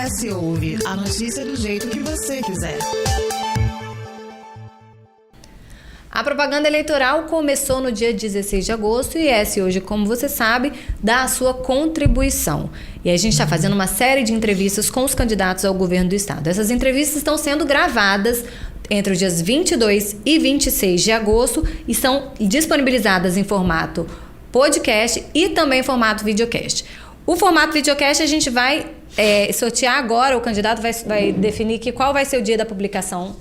ES Ouve, a notícia do jeito que você quiser. A propaganda eleitoral começou no dia 16 de agosto e ES hoje, como você sabe, dá a sua contribuição. E a gente está fazendo uma série de entrevistas com os candidatos ao governo do estado. Essas entrevistas estão sendo gravadas entre os dias 22 e 26 de agosto e são disponibilizadas em formato podcast e também em formato videocast. O formato videocast a gente vai sortear agora, o candidato vai definir qual vai ser o dia da publicação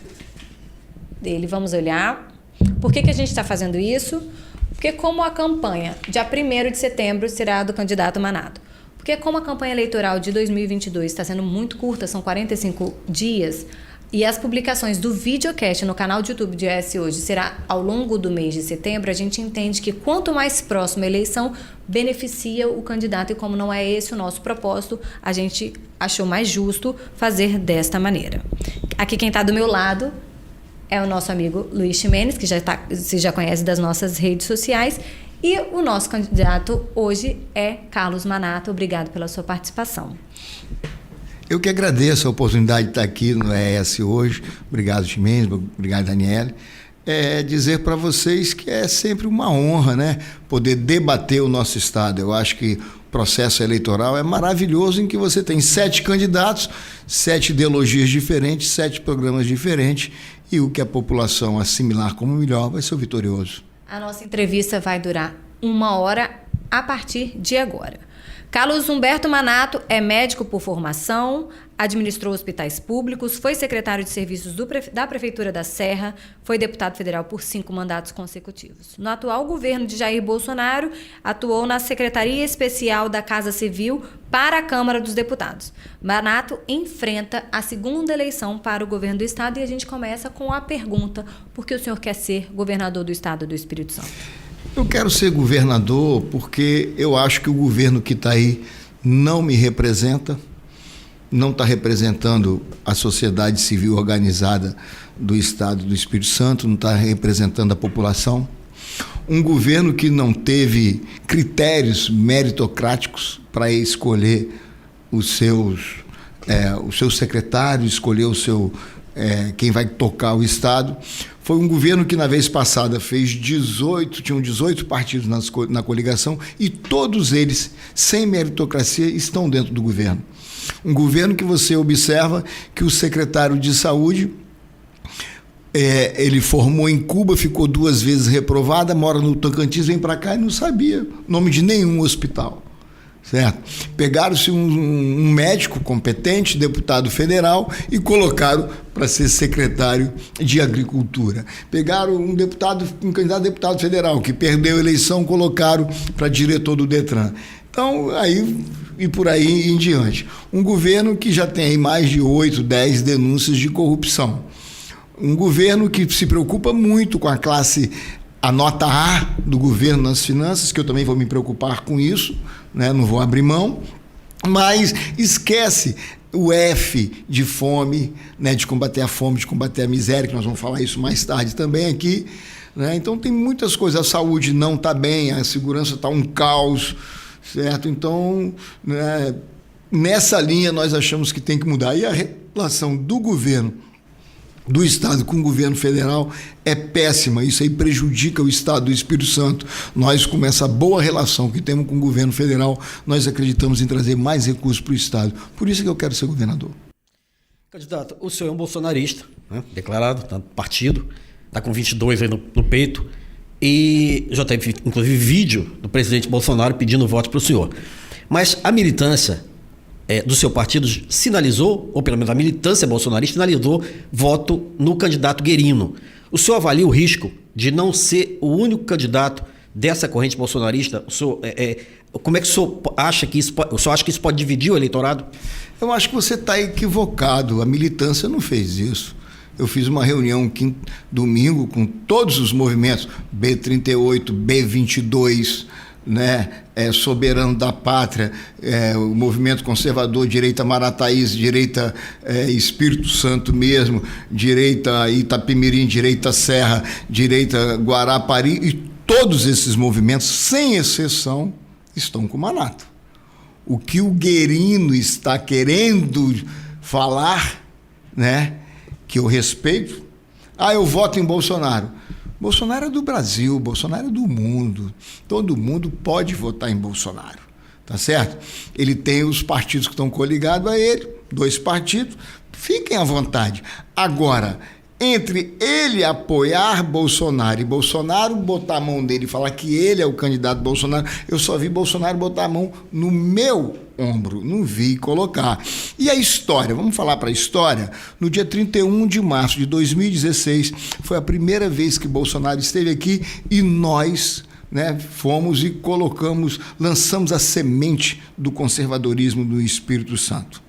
dele. Vamos olhar. Por que a gente está fazendo isso? Porque como a campanha, dia 1º de setembro, será do candidato Manato. Porque como a campanha eleitoral de 2022 está sendo muito curta, são 45 dias, e as publicações do videocast no canal de YouTube de ES Hoje será ao longo do mês de setembro, a gente entende que quanto mais próxima a eleição, beneficia o candidato, e como não é esse o nosso propósito, a gente achou mais justo fazer desta maneira. Aqui quem está do meu lado é o nosso amigo Luiz Ximenes, que você já conhece das nossas redes sociais, e o nosso candidato hoje é Carlos Manato. Obrigado pela sua participação. Eu que agradeço a oportunidade de estar aqui no ES Hoje. Obrigado, Ximenes, obrigado, Daniele. Dizer para vocês que é sempre uma honra, né, poder debater o nosso estado. Eu acho que o processo eleitoral é maravilhoso, em que você tem 7 candidatos, 7 ideologias diferentes, 7 programas diferentes, e o que a população assimilar como melhor vai ser o vitorioso. A nossa entrevista vai durar 1 hora a partir de agora. Carlos Humberto Manato é médico por formação, administrou hospitais públicos, foi secretário de serviços da Prefeitura da Serra, foi deputado federal por 5 mandatos consecutivos. No atual governo de Jair Bolsonaro, atuou na Secretaria Especial da Casa Civil para a Câmara dos Deputados. Manato enfrenta a 2ª eleição para o governo do estado, e a gente começa com a pergunta: por que o senhor quer ser governador do estado do Espírito Santo? Eu quero ser governador porque eu acho que o governo que está aí não me representa, não está representando a sociedade civil organizada do estado do Espírito Santo, não está representando a população. Um governo que não teve critérios meritocráticos para escolher os seus secretários, escolher quem vai tocar o estado. Foi um governo que na vez passada tinham 18 partidos na coligação, e todos eles, sem meritocracia, estão dentro do governo. Um governo que você observa que o secretário de saúde, ele formou em Cuba, ficou 2 vezes reprovada, mora no Tocantins, vem para cá e não sabia o nome de nenhum hospital. Certo? Pegaram-se um médico competente, deputado federal, e colocaram para ser secretário de Agricultura. Pegaram um candidato a deputado federal que perdeu a eleição, colocaram para diretor do Detran. Então, e por aí em diante. Um governo que já tem aí mais de 8, 10 denúncias de corrupção. Um governo que se preocupa muito com a nota A do governo nas finanças, que eu também vou me preocupar com isso, né? Não vou abrir mão, mas esquece o F de fome, né? De combater a fome, de combater a miséria, que nós vamos falar isso mais tarde também aqui, né? Então tem muitas coisas, a saúde não está bem, a segurança está um caos, certo? Então, né, nessa linha nós achamos que tem que mudar, e a relação do governo do estado com o governo federal é péssima. Isso aí prejudica o estado do Espírito Santo. Nós, com essa boa relação que temos com o governo federal, nós acreditamos em trazer mais recursos para o estado. Por isso que eu quero ser governador. Candidato, o senhor é um bolsonarista, né? Declarado, tá no partido, está com 22 aí no peito, e já teve inclusive vídeo do presidente Bolsonaro pedindo voto para o senhor. Mas a militância do seu partido sinalizou, ou pelo menos a militância bolsonarista sinalizou, voto no candidato Guerino. O senhor avalia o risco de não ser o único candidato dessa corrente bolsonarista? Como é que o senhor acha que isso pode dividir o eleitorado? Eu acho que você está equivocado. A militância não fez isso. Eu fiz uma reunião domingo com todos os movimentos, B38, B22, né? Soberano da Pátria, o Movimento Conservador, Direita Marataízes, Direita Espírito Santo mesmo, Direita Itapemirim, Direita Serra, Direita Guarapari, e todos esses movimentos, sem exceção, estão com o Manato. o que o Guerino está querendo falar, né? Que eu respeito. Eu voto em Bolsonaro. Bolsonaro é do Brasil, Bolsonaro é do mundo. Todo mundo pode votar em Bolsonaro, tá certo? Ele tem os partidos que estão coligados a ele, 2 partidos, fiquem à vontade. Agora, entre ele apoiar Bolsonaro e Bolsonaro botar a mão nele e falar que ele é o candidato Bolsonaro, eu só vi Bolsonaro botar a mão no meu ombro, não vi colocar. E a história, vamos falar para a história? No dia 31 de março de 2016, foi a primeira vez que Bolsonaro esteve aqui e nós, né, fomos e lançamos a semente do conservadorismo do Espírito Santo.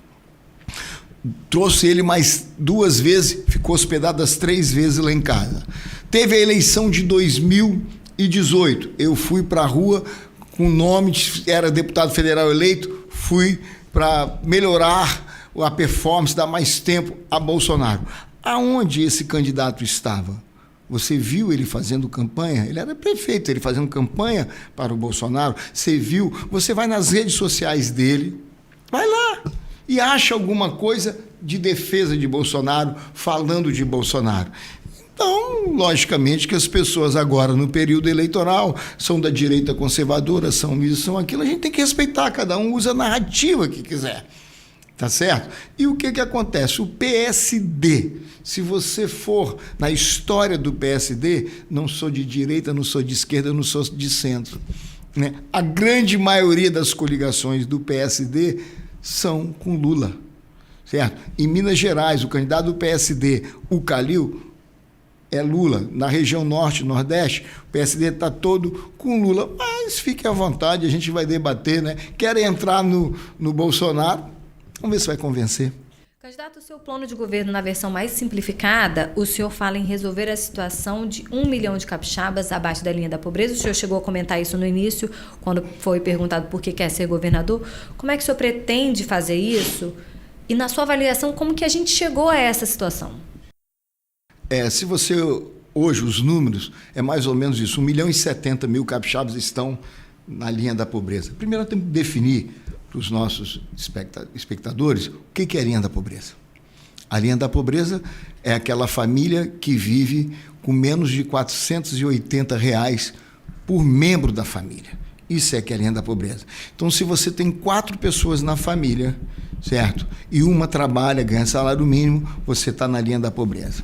Trouxe ele mais 2 vezes, ficou hospedado as 3 vezes lá em casa. Teve a eleição de 2018. Eu fui para a rua com o nome, era deputado federal eleito, fui para melhorar a performance, dar mais tempo a Bolsonaro. Aonde esse candidato estava? Você viu ele fazendo campanha? Ele era prefeito, ele fazendo campanha para o Bolsonaro. Você viu? Você vai nas redes sociais dele, vai lá e acha alguma coisa de defesa de Bolsonaro, falando de Bolsonaro. Então, logicamente que as pessoas agora, no período eleitoral, são da direita conservadora, são isso, são aquilo, a gente tem que respeitar, cada um usa a narrativa que quiser, tá certo? E o que acontece? O PSD, se você for na história do PSD, não sou de direita, não sou de esquerda, não sou de centro, né? A grande maioria das coligações do PSD são com Lula, certo? Em Minas Gerais, o candidato do PSD, o Calil, é Lula. Na região norte, nordeste, o PSD está todo com Lula. Mas fique à vontade, a gente vai debater, né? Querem entrar no Bolsonaro, vamos ver se vai convencer. Candidato, o seu plano de governo, na versão mais simplificada, o senhor fala em resolver a situação de 1 milhão de capixabas abaixo da linha da pobreza. O senhor chegou a comentar isso no início, quando foi perguntado por que quer ser governador. Como é que o senhor pretende fazer isso? E, na sua avaliação, como que a gente chegou a essa situação? Se você, hoje, os números, é mais ou menos isso. 1.070.000 capixabas estão na linha da pobreza. Primeiro, temos que definir para os nossos espectadores o que é a linha da pobreza. A linha da pobreza é aquela família que vive com menos de R$ 480 por membro da família. Isso é que é a linha da pobreza. Então, se você tem 4 pessoas na família, certo? E uma trabalha, ganha salário mínimo, você está na linha da pobreza.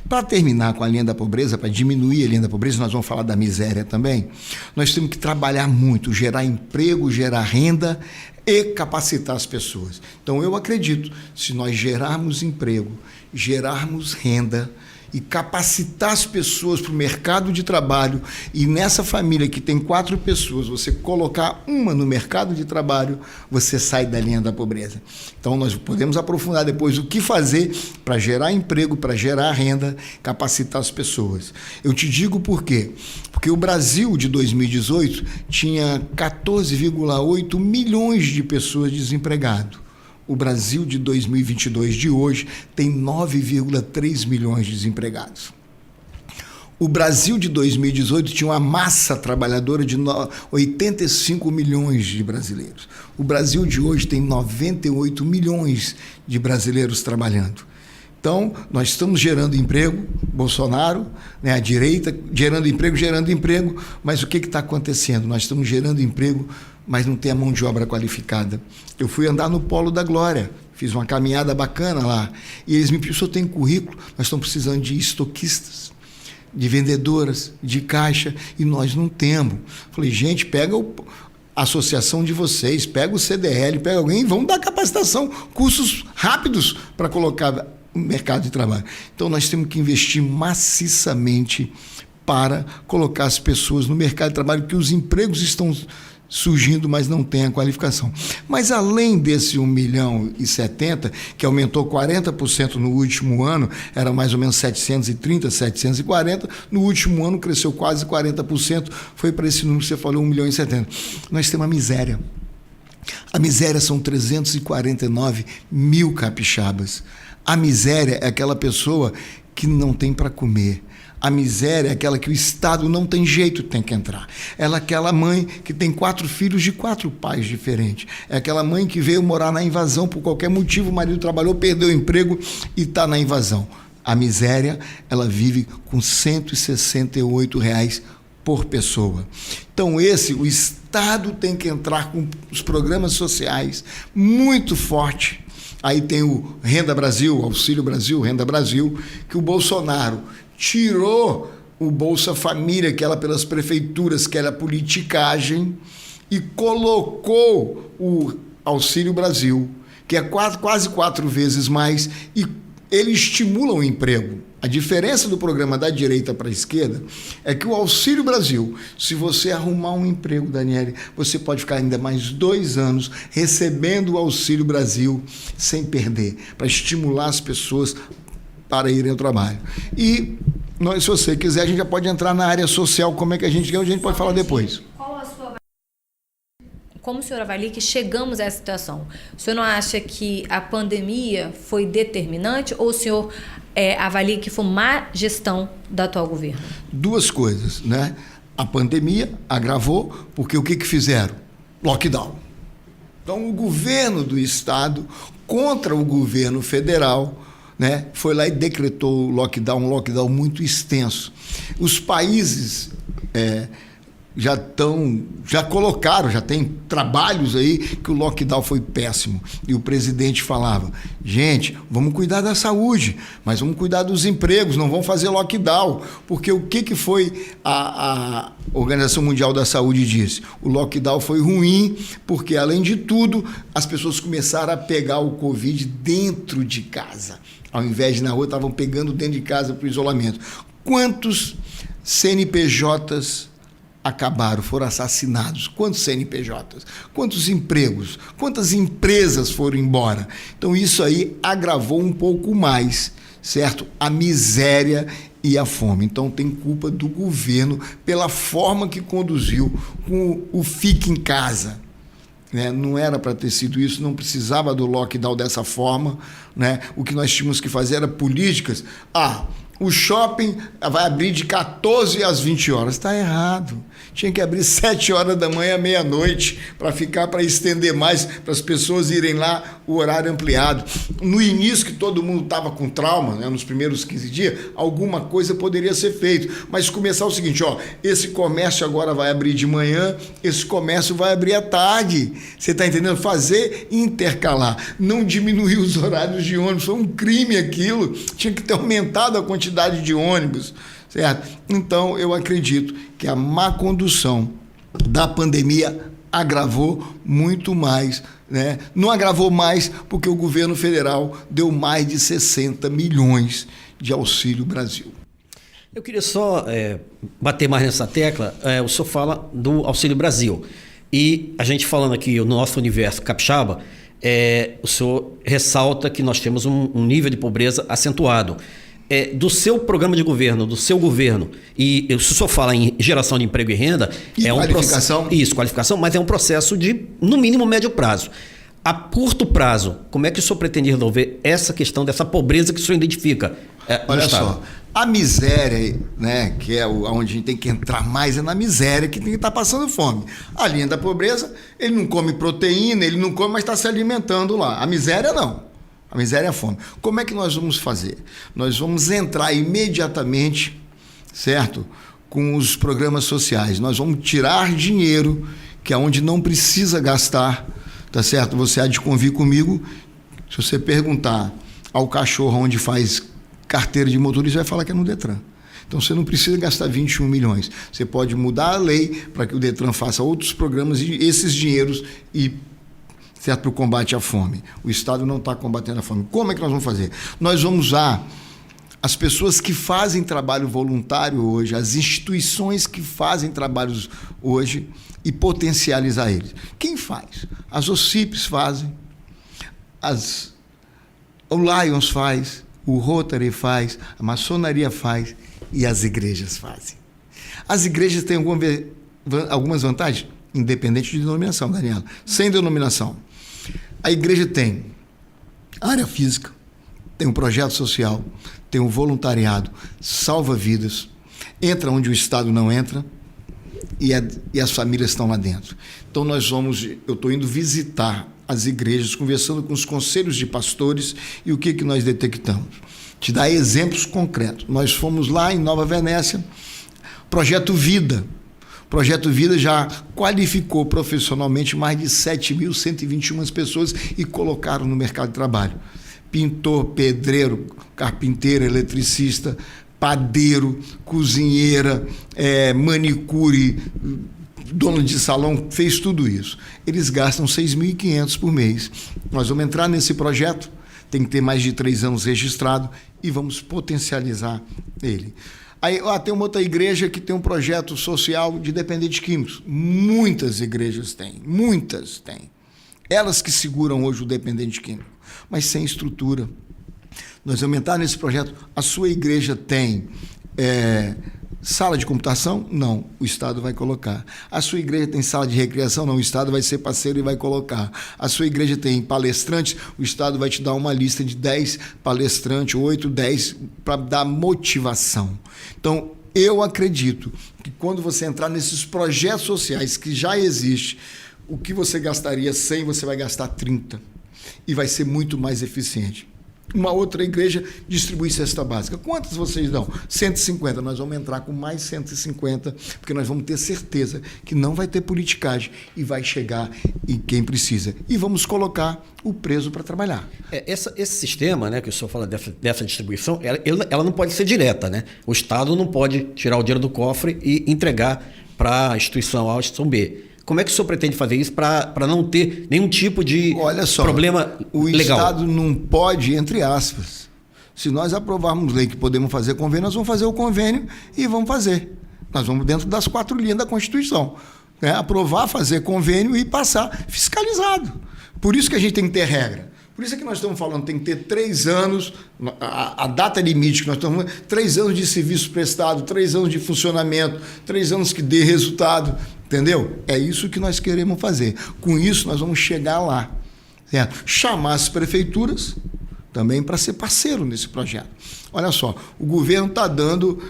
Para terminar com a linha da pobreza, para diminuir a linha da pobreza, nós vamos falar da miséria também, nós temos que trabalhar muito, gerar emprego, gerar renda e capacitar as pessoas. Então, eu acredito, se nós gerarmos emprego, gerarmos renda e capacitar as pessoas para o mercado de trabalho, e nessa família que tem 4 pessoas, você colocar uma no mercado de trabalho, você sai da linha da pobreza. Então, nós podemos aprofundar depois o que fazer para gerar emprego, para gerar renda, capacitar as pessoas. Eu te digo por quê. Porque o Brasil de 2018 tinha 14,8 milhões de pessoas desempregadas. O Brasil de 2022, de hoje, tem 9,3 milhões de desempregados. O Brasil de 2018 tinha uma massa trabalhadora de 85 milhões de brasileiros. O Brasil de hoje tem 98 milhões de brasileiros trabalhando. Então, nós estamos gerando emprego, Bolsonaro, né, a direita, gerando emprego, mas o que está acontecendo? Nós estamos gerando emprego, mas não tem a mão de obra qualificada. Eu fui andar no Polo da Glória, fiz uma caminhada bacana lá, e eles me pediram, o senhor tem currículo? Nós estamos precisando de estoquistas, de vendedoras, de caixa, e nós não temos. Falei, gente, pega a associação de vocês, pega o CDL, pega alguém e vamos dar capacitação, cursos rápidos para colocar no mercado de trabalho. Então, nós temos que investir maciçamente para colocar as pessoas no mercado de trabalho, que os empregos estão surgindo, mas não tem a qualificação. Mas além desse 1.070.000, que aumentou 40% no último ano, era mais ou menos 730, 740, no último ano cresceu quase 40%, foi para esse número que você falou, 1.070.000. Nós temos a miséria. A miséria são 349.000 capixabas. A miséria é aquela pessoa que não tem para comer. A miséria é aquela que o Estado não tem jeito, tem que entrar. Ela é aquela mãe que tem 4 filhos de 4 pais diferentes. É aquela mãe que veio morar na invasão por qualquer motivo, o marido trabalhou, perdeu o emprego e está na invasão. A miséria, ela vive com R$ 168 por pessoa. Então o Estado tem que entrar com os programas sociais muito forte. Aí tem o Renda Brasil, Auxílio Brasil, Renda Brasil, que o Bolsonaro tirou o Bolsa Família, que era pelas prefeituras, que era politicagem, e colocou o Auxílio Brasil, que é quase 4 vezes mais, e ele estimula o emprego. A diferença do programa da direita para a esquerda é que o Auxílio Brasil, se você arrumar um emprego, Daniele, você pode ficar ainda mais 2 anos recebendo o Auxílio Brasil sem perder, para estimular as pessoas para irem ao trabalho. E se você quiser, a gente já pode entrar na área social, como é que a gente pode falar depois. Como o senhor avalia que chegamos a essa situação? O senhor não acha que a pandemia foi determinante ou o senhor avalia que foi má gestão do atual governo? 2 coisas, né? A pandemia agravou, porque o que fizeram? Lockdown. Então, o governo do Estado, contra o governo federal, né, foi lá e decretou o lockdown, um lockdown muito extenso. Os países já tem trabalhos aí que o lockdown foi péssimo. E o presidente falava, gente, vamos cuidar da saúde, mas vamos cuidar dos empregos, não vamos fazer lockdown. Porque o que foi a Organização Mundial da Saúde disse? O lockdown foi ruim, porque, além de tudo, as pessoas começaram a pegar o Covid dentro de casa. Ao invés de na rua, estavam pegando dentro de casa para o isolamento. Quantos CNPJs acabaram, foram assassinados? Quantos CNPJs? Quantos empregos? Quantas empresas foram embora? Então, isso aí agravou um pouco mais, certo? A miséria e a fome. Então, tem culpa do governo pela forma que conduziu com o Fique em Casa. Né? Não era para ter sido isso, não precisava do lockdown dessa forma. Né? O que nós tínhamos que fazer era políticas. O shopping vai abrir de 14 às 20 horas. Está errado. Tinha que abrir 7 horas da manhã, meia-noite, para estender mais, para as pessoas irem lá, o horário ampliado. No início, que todo mundo estava com trauma, né, nos primeiros 15 dias, alguma coisa poderia ser feito. Mas começar o seguinte, esse comércio agora vai abrir de manhã, esse comércio vai abrir à tarde. Você está entendendo? Fazer intercalar. Não diminuir os horários de ônibus. Foi um crime aquilo. Tinha que ter aumentado a quantidade de ônibus. Certo? Então, eu acredito que a má condução da pandemia agravou muito mais. Né? Não agravou mais porque o governo federal deu mais de 60 milhões de Auxílio Brasil. Eu queria só bater mais nessa tecla. O senhor fala do Auxílio Brasil. E a gente falando aqui no nosso universo capixaba, o senhor ressalta que nós temos um nível de pobreza acentuado. Do seu programa de governo, do seu governo, e se o senhor fala em geração de emprego e renda, qualificação? Isso, qualificação, mas é um processo de, no mínimo, médio prazo. A curto prazo, como é que o senhor pretende resolver essa questão dessa pobreza que o senhor identifica? Olha só, a miséria, né, que é onde a gente tem que entrar mais, é na miséria que tem que estar passando fome. A linha da pobreza, ele não come proteína, ele não come, mas está se alimentando lá. A miséria não. A miséria é a fome. Como é que nós vamos fazer? Nós vamos entrar imediatamente, certo? Com os programas sociais. Nós vamos tirar dinheiro, que é onde não precisa gastar, tá certo? Você há de convir comigo, se você perguntar ao cachorro onde faz carteira de motorista, vai falar que é no Detran. Então, você não precisa gastar 21 milhões. Você pode mudar a lei para que o Detran faça outros programas e esses dinheiros certo, para o combate à fome. O Estado não está combatendo a fome. Como é que nós vamos fazer? Nós vamos usar as pessoas que fazem trabalho voluntário hoje, as instituições que fazem trabalhos hoje e potencializar eles. Quem faz? As OCIPs fazem, o Lions faz, o Rotary faz, a maçonaria faz e as igrejas fazem. As igrejas têm algumas vantagens, independente de denominação, Daniela. Sem denominação. A igreja tem área física, tem um projeto social, tem um voluntariado, salva vidas, entra onde o Estado não entra e as famílias estão lá dentro. Então eu estou indo visitar as igrejas, conversando com os conselhos de pastores e o que nós detectamos. Te dar exemplos concretos. Nós fomos lá em Nova Venécia, Projeto Vida. Projeto Vida já qualificou profissionalmente mais de 7.121 pessoas e colocaram no mercado de trabalho. Pintor, pedreiro, carpinteiro, eletricista, padeiro, cozinheira, manicure, dono de salão, fez tudo isso. Eles gastam 6.500 por mês. Nós vamos entrar nesse projeto, tem que ter mais de 3 anos registrado e vamos potencializar ele. Aí, tem uma outra igreja que tem um projeto social de dependentes químicos. Muitas igrejas têm, muitas têm. Elas que seguram hoje o dependente químico, mas sem estrutura. Nós vamos entrar nesse projeto. A sua igreja tem sala de computação? Não, o Estado vai colocar. A sua igreja tem sala de recreação? Não, o Estado vai ser parceiro e vai colocar. A sua igreja tem palestrantes? O Estado vai te dar uma lista de 10 palestrantes, 8, 10, para dar motivação. Então, eu acredito que quando você entrar nesses projetos sociais que já existem, o que você gastaria 100, você vai gastar 30. E vai ser muito mais eficiente. Uma outra igreja distribui cesta básica. Quantas vocês dão? 150. Nós vamos entrar com mais 150, porque nós vamos ter certeza que não vai ter politicagem e vai chegar em quem precisa. E vamos colocar o preso para trabalhar. Esse sistema, né, que o senhor fala dessa distribuição, ela não pode ser direta, né? O Estado não pode tirar o dinheiro do cofre e entregar para a instituição A ou a instituição B. Como é que o senhor pretende fazer isso para não ter nenhum tipo de problema legal? O Estado não pode, entre aspas. Se nós aprovarmos lei que podemos fazer convênio, nós vamos fazer o convênio e vamos fazer. Nós vamos dentro das 4 linhas da Constituição. Aprovar, fazer convênio e passar fiscalizado. Por isso que a gente tem que ter regra. Por isso é que nós estamos falando, tem que ter 3 anos, a data limite que nós estamos falando, 3 anos de serviço prestado, 3 anos de funcionamento, 3 anos que dê resultado, entendeu? É isso que nós queremos fazer. Com isso, nós vamos chegar lá. Certo? Chamar as prefeituras também para ser parceiro nesse projeto. Olha só, o governo está dando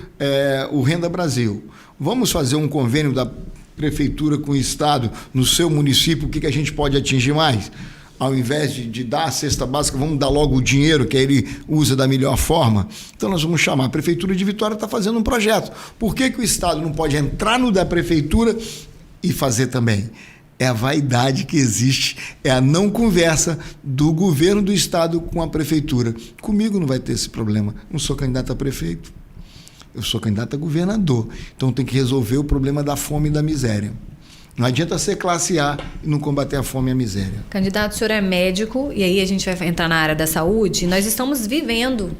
o Renda Brasil. Vamos fazer um convênio da prefeitura com o Estado no seu município, o que a gente pode atingir mais? Ao invés de dar a cesta básica, vamos dar logo o dinheiro, que aí ele usa da melhor forma. Então, nós vamos chamar. A Prefeitura de Vitória está fazendo um projeto. Por que o Estado não pode entrar no da Prefeitura e fazer também? É a vaidade que existe, é a não conversa do governo do Estado com a Prefeitura. Comigo não vai ter esse problema. Não sou candidato a prefeito. Eu sou candidato a governador. Então, tem que resolver o problema da fome e da miséria. Não adianta ser classe A e não combater a fome e a miséria. Candidato, o senhor é médico, e aí a gente vai entrar na área da saúde. Nós estamos vivendo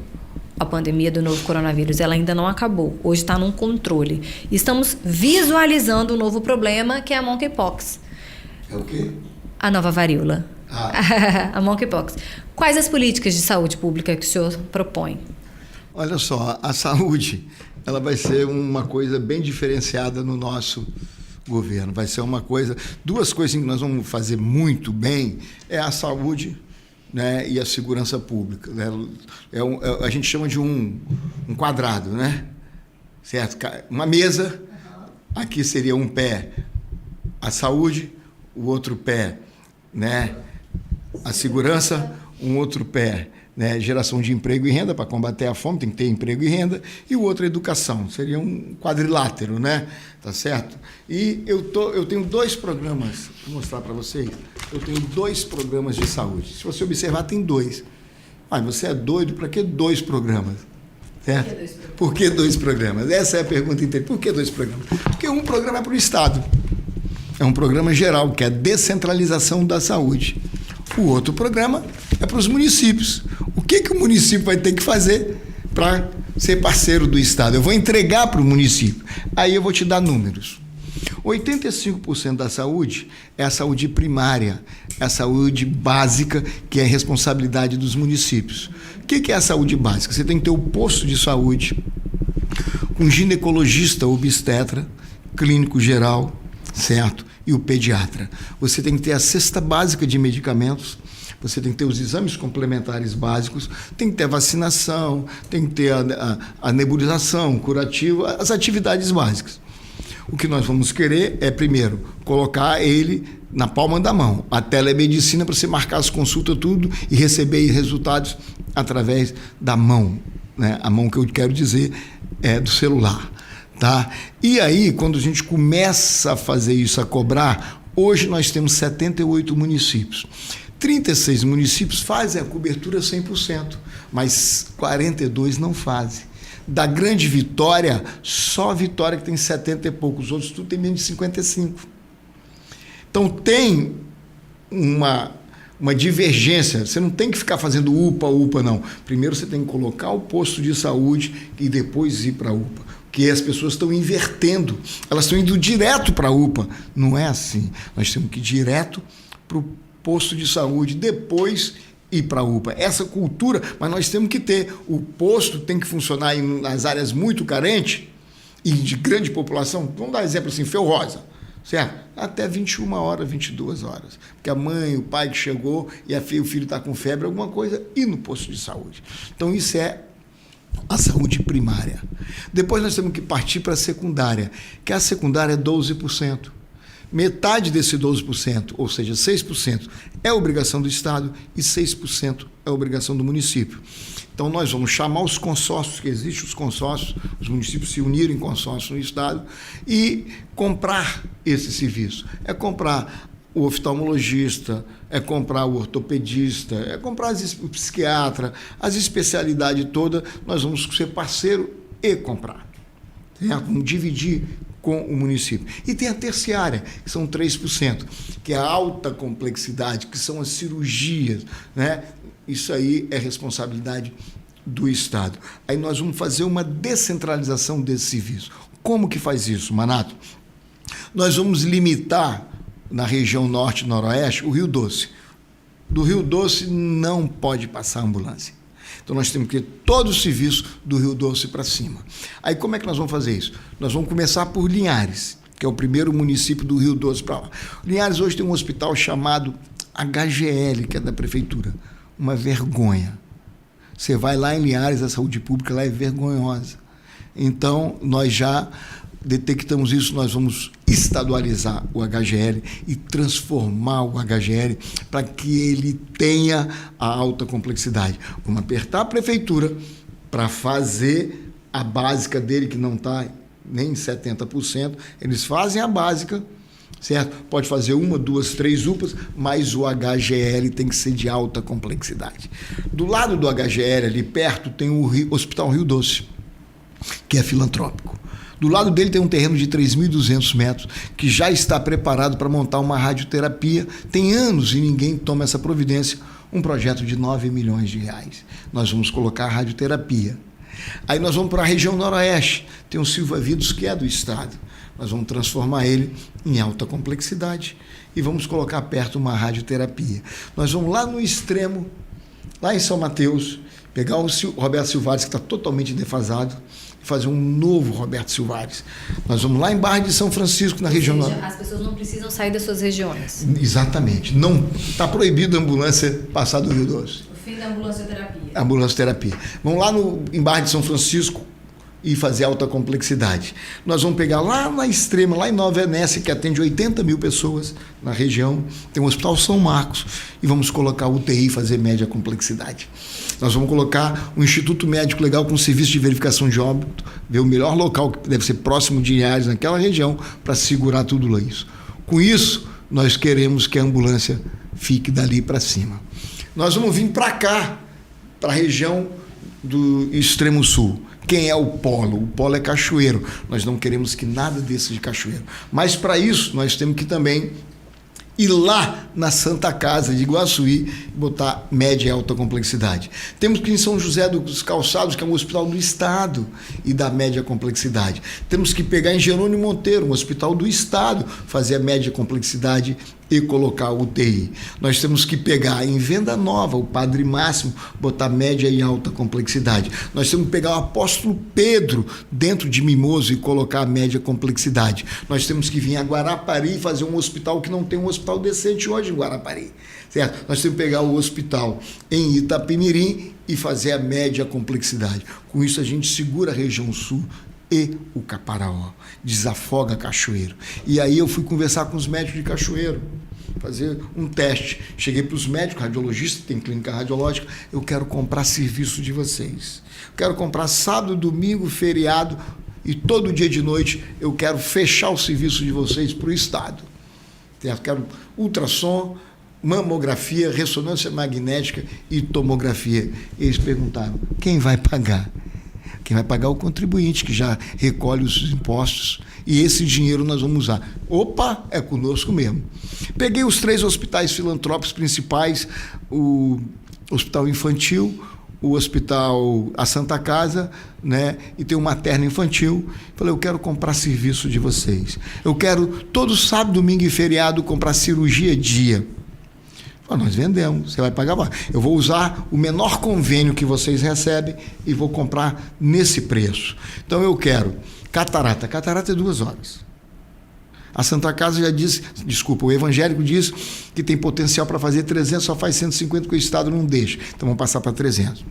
a pandemia do novo coronavírus, ela ainda não acabou. Hoje está num controle. Estamos visualizando um novo problema, que é a monkeypox. É o quê? A nova varíola. A monkeypox. Quais as políticas de saúde pública que o senhor propõe? Olha só, a saúde ela vai ser uma coisa bem diferenciada no nosso governo. Vai ser uma coisa... 2 coisas que nós vamos fazer muito bem é a saúde, né, e a segurança pública. Né? A gente chama de um quadrado, né? Certo? Uma mesa, aqui seria um pé a saúde, o outro pé, né, a segurança, um outro pé, né, geração de emprego e renda, para combater a fome, tem que ter emprego e renda, e o outro, educação. Seria um quadrilátero, né? Tá certo? E eu tenho 2 programas, vou mostrar para vocês. Eu tenho 2 programas de saúde. Se você observar, tem 2. Você é doido, para que 2 programas? Certo? Por que 2 programas? Essa é a pergunta inteira. Por que 2 programas? Porque um programa é para o Estado. É um programa geral, que é a descentralização da saúde. O outro programa é para os municípios. O que o município vai ter que fazer para ser parceiro do Estado? Eu vou entregar para o município. Aí eu vou te dar números. 85% da saúde é a saúde primária, é a saúde básica, que é responsabilidade dos municípios. O que é a saúde básica? Você tem que ter o posto de saúde, um ginecologista obstetra, clínico geral, certo? E o pediatra. Você tem que ter a cesta básica de medicamentos, você tem que ter os exames complementares básicos, tem que ter a vacinação, tem que ter a nebulização curativa, as atividades básicas. O que nós vamos querer é, primeiro, colocar ele na palma da mão, a telemedicina, para você marcar as consultas, tudo, e receber resultados através da mão, né? A mão que eu quero dizer é do celular, tá? E aí, quando a gente começa a fazer isso, a cobrar, hoje nós temos 78 municípios. 36 municípios fazem a cobertura 100%, mas 42 não fazem. Da Grande Vitória, só a Vitória que tem 70 e poucos, os outros tudo tem menos de 55. Então tem uma divergência, você não tem que ficar fazendo UPA, não. Primeiro você tem que colocar o posto de saúde e depois ir para a UPA. Porque as pessoas estão invertendo, elas estão indo direto para a UPA. Não é assim, nós temos que ir direto para o posto de saúde, depois ir para a UPA. Essa cultura, mas nós temos que ter, o posto tem que funcionar nas áreas muito carentes e de grande população, vamos dar exemplo assim, Feu Rosa, certo? Até 21 horas, 22 horas. Porque a mãe, o pai que chegou e o filho está com febre, alguma coisa, e no posto de saúde. Então isso é a saúde primária. Depois nós temos que partir para a secundária, que a secundária é 12%. Metade desse 12%, ou seja, 6%, é obrigação do Estado e 6% é obrigação do município. Então, nós vamos chamar os consórcios, que existem os consórcios, os municípios se uniram em consórcio no Estado e comprar esse serviço. É comprar o oftalmologista, é comprar o ortopedista, é comprar o psiquiatra, as especialidades todas, nós vamos ser parceiro e comprar. Vamos dividir com o município. E tem a terciária, que são 3%, que é a alta complexidade, que são as cirurgias, né? Isso aí é responsabilidade do Estado. Aí nós vamos fazer uma descentralização desse serviço. Como que faz isso, Manato? Nós vamos limitar, na região norte e noroeste, o Rio Doce. Do Rio Doce não pode passar ambulância. Então, nós temos que ter todo o serviço do Rio Doce para cima. Aí, como é que nós vamos fazer isso? Nós vamos começar por Linhares, que é o primeiro município do Rio Doce para lá. Linhares hoje tem um hospital chamado HGL, que é da prefeitura. Uma vergonha. Você vai lá em Linhares, a saúde pública lá é vergonhosa. Então, nós já detectamos isso, nós vamos estadualizar o HGL e transformar o HGL para que ele tenha a alta complexidade. Vamos apertar a prefeitura para fazer a básica dele, que não está nem em 70%, eles fazem a básica, certo? Pode fazer 1, 2, 3 UPAs, mas o HGL tem que ser de alta complexidade. Do lado do HGL, ali perto, tem o Hospital Rio Doce, que é filantrópico. Do lado dele tem um terreno de 3.200 metros, que já está preparado para montar uma radioterapia. Tem anos e ninguém toma essa providência. Um projeto de 9 milhões de reais. Nós vamos colocar a radioterapia. Aí nós vamos para a região noroeste. Tem o Silva Vidos, que é do Estado. Nós vamos transformar ele em alta complexidade e vamos colocar perto uma radioterapia. Nós vamos lá no extremo, lá em São Mateus, pegar o Roberto Silvares, que está totalmente defasado, fazer um novo Roberto Silvares. Nós vamos lá em Barra de São Francisco, na região... Ou seja, as pessoas não precisam sair das suas regiões. Exatamente. Não está proibido a ambulância passar do Rio Doce. O fim da ambulância-terapia. Ambulância-terapia. Vamos lá em Barra de São Francisco e fazer alta complexidade. Nós vamos pegar lá na extrema, lá em Nova Venécia, que atende 80 mil pessoas na região, tem o Hospital São Marcos, e vamos colocar o UTI e fazer média complexidade. Nós vamos colocar um Instituto Médico Legal com serviço de verificação de óbito, ver o melhor local que deve ser próximo de Linhares, naquela região, para segurar tudo lá isso. Com isso, nós queremos que a ambulância fique dali para cima. Nós vamos vir para cá, para a região do extremo sul. Quem é o polo? O polo é Cachoeiro. Nós não queremos que nada desça de Cachoeiro. Mas, para isso, nós temos que também ir lá na Santa Casa de Iguaçuí e botar média e alta complexidade. Temos que ir em São José dos Calçados, que é um hospital do Estado, e da média complexidade. Temos que pegar em Jerônimo Monteiro, um hospital do Estado, fazer a média complexidade e colocar UTI. Nós temos que pegar em venda nova o Padre Máximo, botar média e alta complexidade. Nós temos que pegar o Apóstolo Pedro dentro de Mimoso e colocar a média complexidade. Nós temos que vir a Guarapari e fazer um hospital que não tem um hospital decente hoje em Guarapari. Certo? Nós temos que pegar o hospital em Itapemirim e fazer a média complexidade. Com isso a gente segura a região sul e o Caparaó, desafoga Cachoeiro. E aí eu fui conversar com os médicos de Cachoeiro, fazer um teste. Cheguei para os médicos, radiologistas, tem clínica radiológica, eu quero comprar serviço de vocês. Eu quero comprar sábado, domingo, feriado e todo dia de noite eu quero fechar o serviço de vocês para o Estado. Eu quero ultrassom, mamografia, ressonância magnética e tomografia. Eles perguntaram, quem vai pagar? Quem vai pagar é o contribuinte, que já recolhe os impostos, e esse dinheiro nós vamos usar. Opa, é conosco mesmo. Peguei os 3 hospitais filantrópicos principais, o Hospital Infantil, o Hospital A Santa Casa, né, e tem um materno infantil. Falei, eu quero comprar serviço de vocês. Eu quero todo sábado, domingo e feriado comprar cirurgia dia. Nós vendemos, você vai pagar mais. Eu vou usar o menor convênio que vocês recebem e vou comprar nesse preço. Então eu quero catarata. Catarata é 2 horas. A Santa Casa já disse, desculpa, o evangélico diz que tem potencial para fazer 300, só faz 150 que o Estado não deixa. Então vamos passar para 300.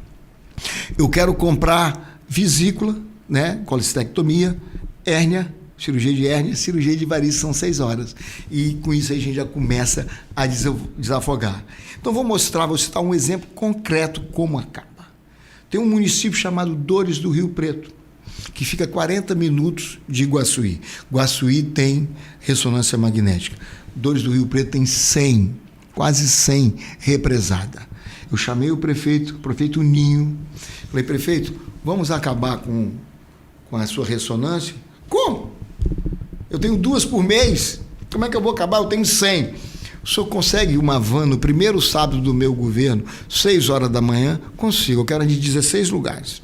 Eu quero comprar vesícula, né, colestectomia, hérnia, cirurgia de hérnia, cirurgia de varizes são 6 horas. E com isso aí a gente já começa a desafogar. Então vou citar um exemplo concreto como acaba. Tem um município chamado Dores do Rio Preto, que fica a 40 minutos de Iguaçuí. Iguaçuí tem ressonância magnética. Dores do Rio Preto tem 100, quase 100 represada. Eu chamei o prefeito Ninho, falei, prefeito, vamos acabar com a sua ressonância? Como? Eu tenho 2 por mês. Como é que eu vou acabar? Eu tenho 100. O senhor consegue uma van no primeiro sábado do meu governo, 6 horas da manhã? Consigo. Eu quero de 16 lugares.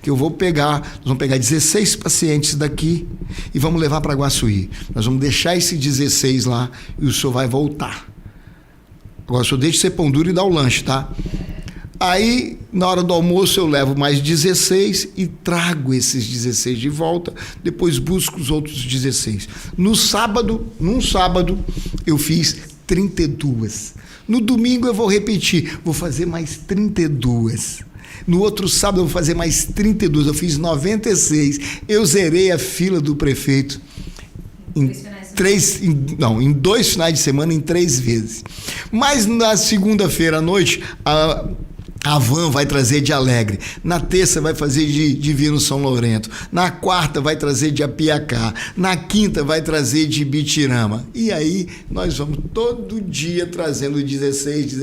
Que eu vou pegar, nós vamos pegar 16 pacientes daqui e vamos levar para Iguaçuí. Nós vamos deixar esses 16 lá e o senhor vai voltar. Agora, o senhor deixa de ser pão duro e dá o lanche, tá? Aí, na hora do almoço, eu levo mais 16 e trago esses 16 de volta, depois busco os outros 16. Num sábado, eu fiz 32. No domingo eu vou repetir, vou fazer mais 32. No outro sábado eu vou fazer mais 32, eu fiz 96. Eu zerei a fila do prefeito em 2 finais de semana, em 3 vezes. Mas na segunda-feira à noite, a van vai trazer de Alegre. Na terça vai fazer de Divino São Lourenço. Na quarta vai trazer de Apiacá. Na quinta vai trazer de Bitirama. E aí nós vamos todo dia trazendo 16.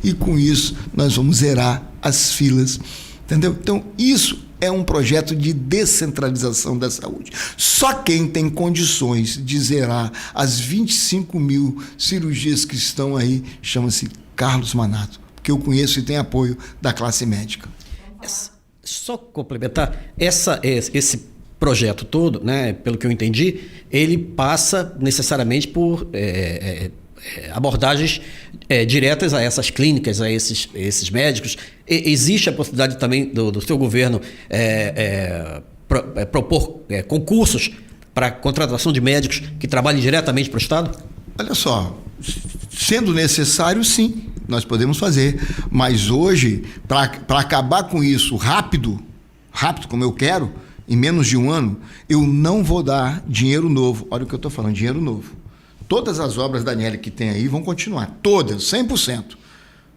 E com isso nós vamos zerar as filas. Entendeu? Então isso é um projeto de descentralização da saúde. Só quem tem condições de zerar as 25 mil cirurgias que estão aí chama-se Carlos Manato, porque eu conheço e tenho apoio da classe médica. Só complementar, esse projeto todo, né, pelo que eu entendi, ele passa necessariamente por abordagens diretas a essas clínicas, a esses médicos. Existe a possibilidade também do seu governo propor concursos para contratação de médicos que trabalhem diretamente para o Estado? Olha só, sendo necessário, sim, nós podemos fazer. Mas hoje, para acabar com isso rápido como eu quero, em menos de 1 ano, eu não vou dar dinheiro novo. Olha o que eu estou falando, dinheiro novo. Todas as obras da Anélia que tem aí vão continuar, todas, 100%.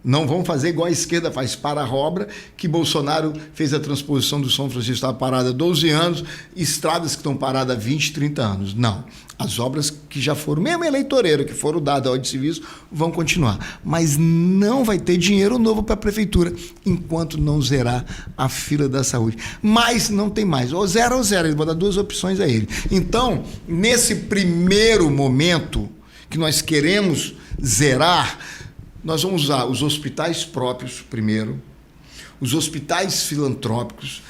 Não vão fazer igual a esquerda faz para a obra, que Bolsonaro fez a transposição do São Francisco, estava parada há 12 anos, estradas que estão paradas há 20, 30 anos. Não. As obras que já foram, mesmo eleitoreira, que foram dadas ao de serviço, vão continuar. Mas não vai ter dinheiro novo para a prefeitura, enquanto não zerar a fila da saúde. Mas não tem mais. Ou zero, eles vão dar 2 opções a ele. Então, nesse primeiro momento que nós queremos zerar, nós vamos usar os hospitais próprios primeiro, os hospitais filantrópicos,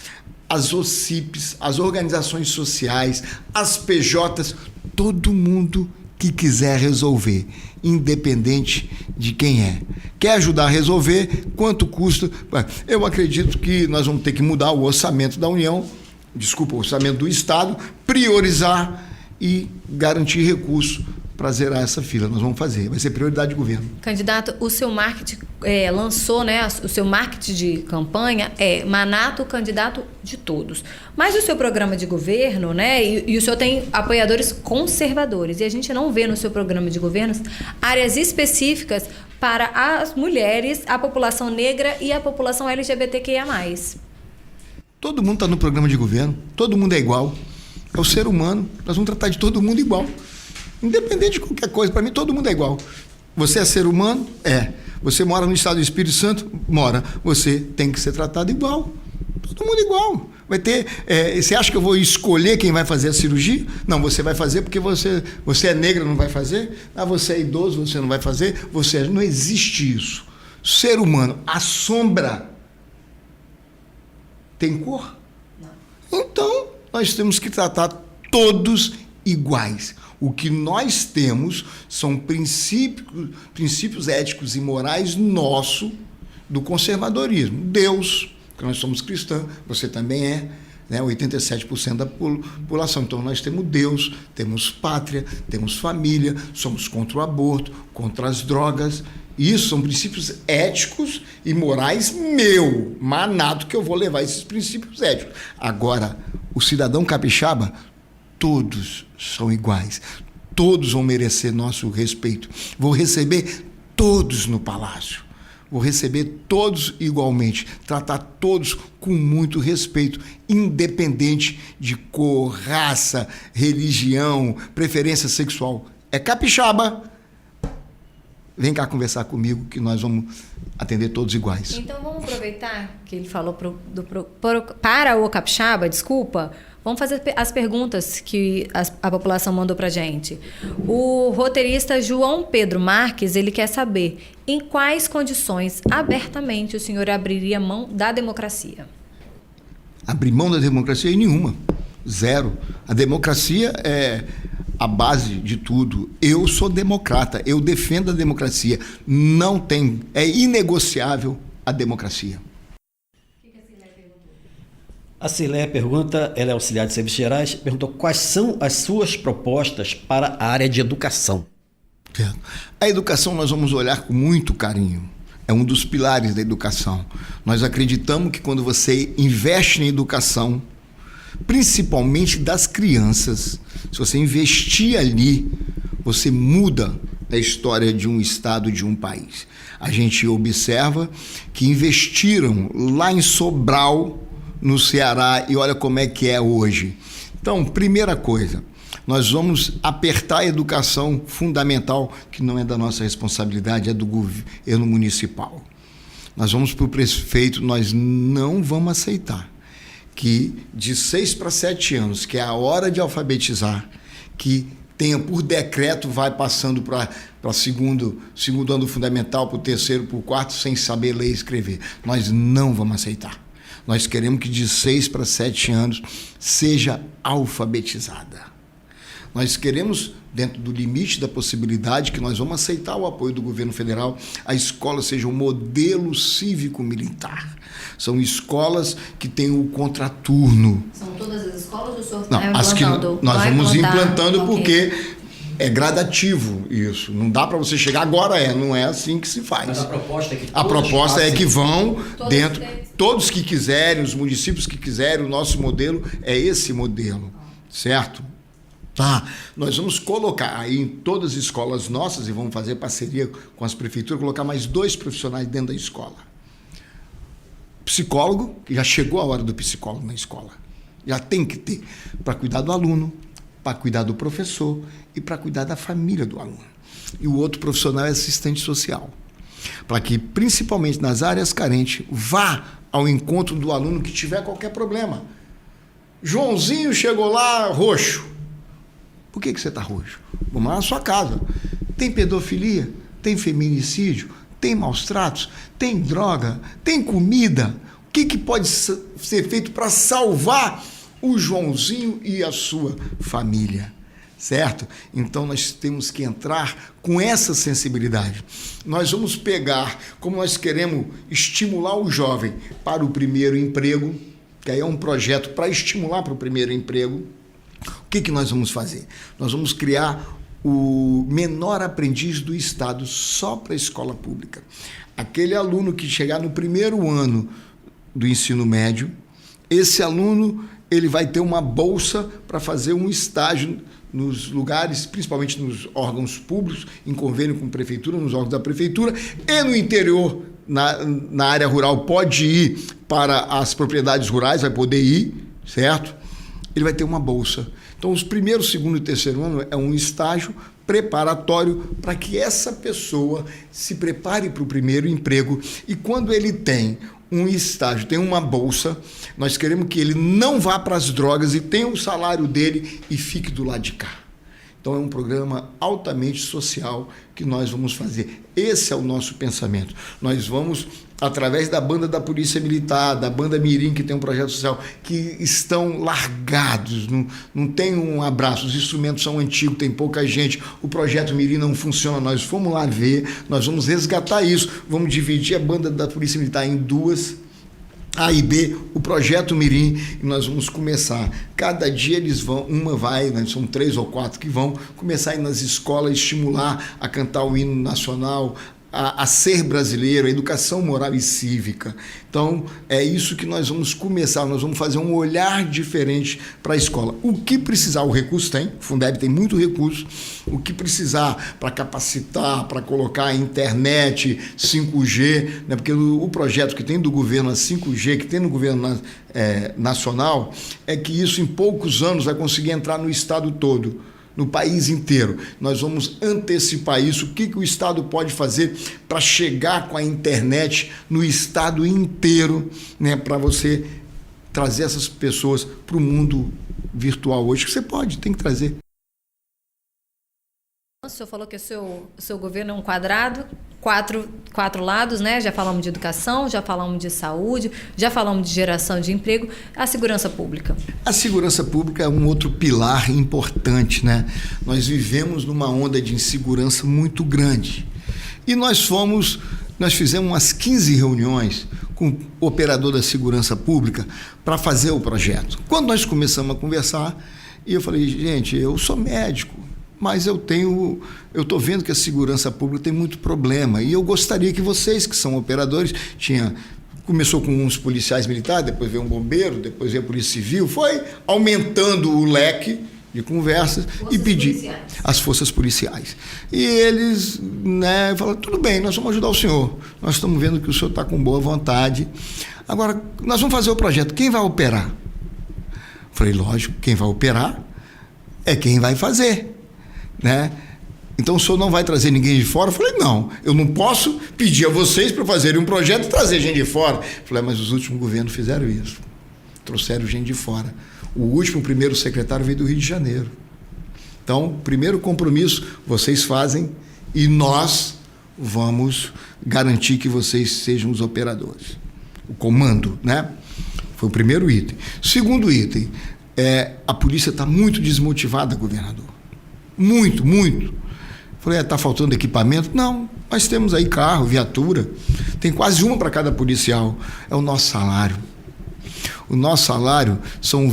as OCIPs, as organizações sociais, as PJs, todo mundo que quiser resolver, independente de quem é. Quer ajudar a resolver, quanto custa? Eu acredito que nós vamos ter que mudar o orçamento da União, o orçamento do Estado, priorizar e garantir recursos para zerar essa fila. Nós vamos fazer, vai ser prioridade de governo. Candidato, o seu marketing lançou, né? O seu marketing de campanha é Manato, candidato de todos. Mas o seu programa de governo, né? E o senhor tem apoiadores conservadores. E a gente não vê no seu programa de governo áreas específicas para as mulheres, a população negra e a população LGBTQIA+. Todo mundo está no programa de governo, todo mundo é igual. É o ser humano, nós vamos tratar de todo mundo igual. Independente de qualquer coisa, para mim todo mundo é igual. Você é ser humano? É. Você mora no estado do Espírito Santo? Mora. Você tem que ser tratado igual. Todo mundo igual. Vai ter. Você acha que eu vou escolher quem vai fazer a cirurgia? Não, você vai fazer porque você é negra, não vai fazer? Ah, você é idoso, você não vai fazer? Não existe isso. Ser humano, a sombra tem cor? Não. Então, nós temos que tratar todos iguais. O que nós temos são princípios éticos e morais nossos do conservadorismo. Deus, que nós somos cristãos, você também é, né? 87% da população. Então nós temos Deus, temos pátria, temos família, somos contra o aborto, contra as drogas. Isso são princípios éticos e morais Manato, que eu vou levar esses princípios éticos. Agora, o cidadão capixaba, todos são iguais, todos vão merecer nosso respeito. Vou receber todos no palácio, vou receber todos igualmente, tratar todos com muito respeito, independente de cor, raça, religião, preferência sexual. É capixaba, vem cá conversar comigo que nós vamos atender todos iguais. Então vamos aproveitar que ele falou para o capixaba, vamos fazer as perguntas que a população mandou para a gente. O roteirista João Pedro Marques, ele quer saber em quais condições abertamente o senhor abriria mão da democracia. Abrir mão da democracia em nenhuma. Zero. A democracia é a base de tudo. Eu sou democrata, eu defendo a democracia. Não tem, é inegociável a democracia. A Cileia pergunta, ela é auxiliar de serviços gerais, perguntou quais são as suas propostas para a área de educação. A educação nós vamos olhar com muito carinho. É um dos pilares da educação. Nós acreditamos que quando você investe em educação, principalmente das crianças, se você investir ali, você muda a história de um estado, de um país. A gente observa que investiram lá em Sobral, no Ceará, e olha como é que é hoje. Então, primeira coisa, nós vamos apertar a educação fundamental, que não é da nossa responsabilidade, é do governo municipal. Nós vamos para o prefeito, nós não vamos aceitar que de 6 para 7 anos, que é a hora de alfabetizar, que tenha por decreto, vai passando para segundo ano fundamental, para o terceiro, para o quarto, sem saber ler e escrever. Nós não vamos aceitar. Nós queremos que de 6 para 7 anos seja alfabetizada. Nós queremos, dentro do limite da possibilidade, que nós vamos aceitar o apoio do governo federal, a escola seja um modelo cívico-militar. São escolas que têm o contraturno. São todas as escolas do senhor? Não, as que nós vamos implantando porque é gradativo isso. Não dá para você chegar agora, não é assim que se faz. Mas a proposta é que vão dentro, todos que quiserem, os municípios que quiserem, o nosso modelo é esse modelo, certo? Tá, nós vamos colocar aí em todas as escolas nossas, e vamos fazer parceria com as prefeituras, colocar mais 2 profissionais dentro da escola. Psicólogo, que já chegou a hora do psicólogo na escola. Já tem que ter, para cuidar do aluno, para cuidar do professor e para cuidar da família do aluno. E o outro profissional é assistente social, para que, principalmente nas áreas carentes, vá ao encontro do aluno que tiver qualquer problema. Joãozinho chegou lá roxo. Por que você está roxo? Vamos lá na sua casa. Tem pedofilia? Tem feminicídio? Tem maus tratos? Tem droga? Tem comida? O que pode ser feito para salvar o Joãozinho e a sua família? certo? Então nós temos que entrar com essa sensibilidade. Nós vamos pegar, como nós queremos estimular o jovem para o primeiro emprego, que aí é um projeto para estimular para o primeiro emprego. O que nós vamos fazer? Nós vamos criar o menor aprendiz do Estado só para a escola pública. Aquele aluno que chegar no primeiro ano do ensino médio, esse aluno ele vai ter uma bolsa para fazer um estágio nos lugares, principalmente nos órgãos públicos, em convênio com a prefeitura, nos órgãos da prefeitura, e no interior, na área rural, pode ir para as propriedades rurais, vai poder ir, certo? Ele vai ter uma bolsa. Então, os primeiros, segundo e terceiro ano é um estágio preparatório para que essa pessoa se prepare para o primeiro emprego. E quando ele tem um estágio, tem uma bolsa, nós queremos que ele não vá para as drogas e tenha o salário dele e fique do lado de cá. Então é um programa altamente social que nós vamos fazer. Esse é o nosso pensamento. Nós vamos, através da banda da Polícia Militar, da banda Mirim, que tem um projeto social, que estão largados, não tem um abraço, os instrumentos são antigos, tem pouca gente, o projeto Mirim não funciona, nós fomos lá ver, nós vamos resgatar isso, vamos dividir a banda da Polícia Militar em duas, A e B, o projeto Mirim, e nós vamos começar. Cada dia eles vão, né, são 3 ou 4 que vão começar a ir nas escolas, estimular a cantar o hino nacional, a ser brasileiro, a educação moral e cívica. Então, é isso que nós vamos começar, nós vamos fazer um olhar diferente para a escola. O que precisar, o recurso tem, o Fundeb tem muito recurso, o que precisar para capacitar, para colocar a internet, 5G, né, porque o projeto que tem do governo, a 5G, que tem no governo nacional, é que isso em poucos anos vai conseguir entrar no estado todo, no país inteiro. Nós vamos antecipar isso, o que o Estado pode fazer para chegar com a internet no estado inteiro, né, para você trazer essas pessoas para o mundo virtual hoje, que você pode, tem que trazer. O senhor falou que o seu governo é um quadrado, quatro lados, né? Já falamos de educação, já falamos de saúde, já falamos de geração de emprego, a segurança pública. A segurança pública é um outro pilar importante, né? Nós vivemos numa onda de insegurança muito grande. E nós fizemos umas 15 reuniões com o operador da segurança pública para fazer o projeto. Quando nós começamos a conversar, eu falei, gente, eu sou médico, mas eu estou vendo que a segurança pública tem muito problema e eu gostaria que vocês, que são operadores, começou com uns policiais militares, depois veio um bombeiro, depois veio a Polícia Civil, foi aumentando o leque de conversas e pedir as forças policiais. E eles, né, falaram, tudo bem, nós vamos ajudar o senhor, nós estamos vendo que o senhor está com boa vontade, agora nós vamos fazer o projeto, quem vai operar? Falei, lógico, quem vai operar é quem vai fazer. Né? Então o senhor não vai trazer ninguém de fora? Eu falei, não, eu não posso pedir a vocês para fazerem um projeto e trazer gente de fora. Eu falei, mas os últimos governos fizeram isso, trouxeram gente de fora. O primeiro secretário veio do Rio de Janeiro. Então, primeiro compromisso, vocês fazem e nós vamos garantir que vocês sejam os operadores. O comando, né? Foi o primeiro item. Segundo item, a polícia está muito desmotivada, governador. Muito, muito. Falei, está faltando equipamento? Não, nós temos aí carro, viatura, tem quase uma para cada policial. É o nosso salário. O nosso salário são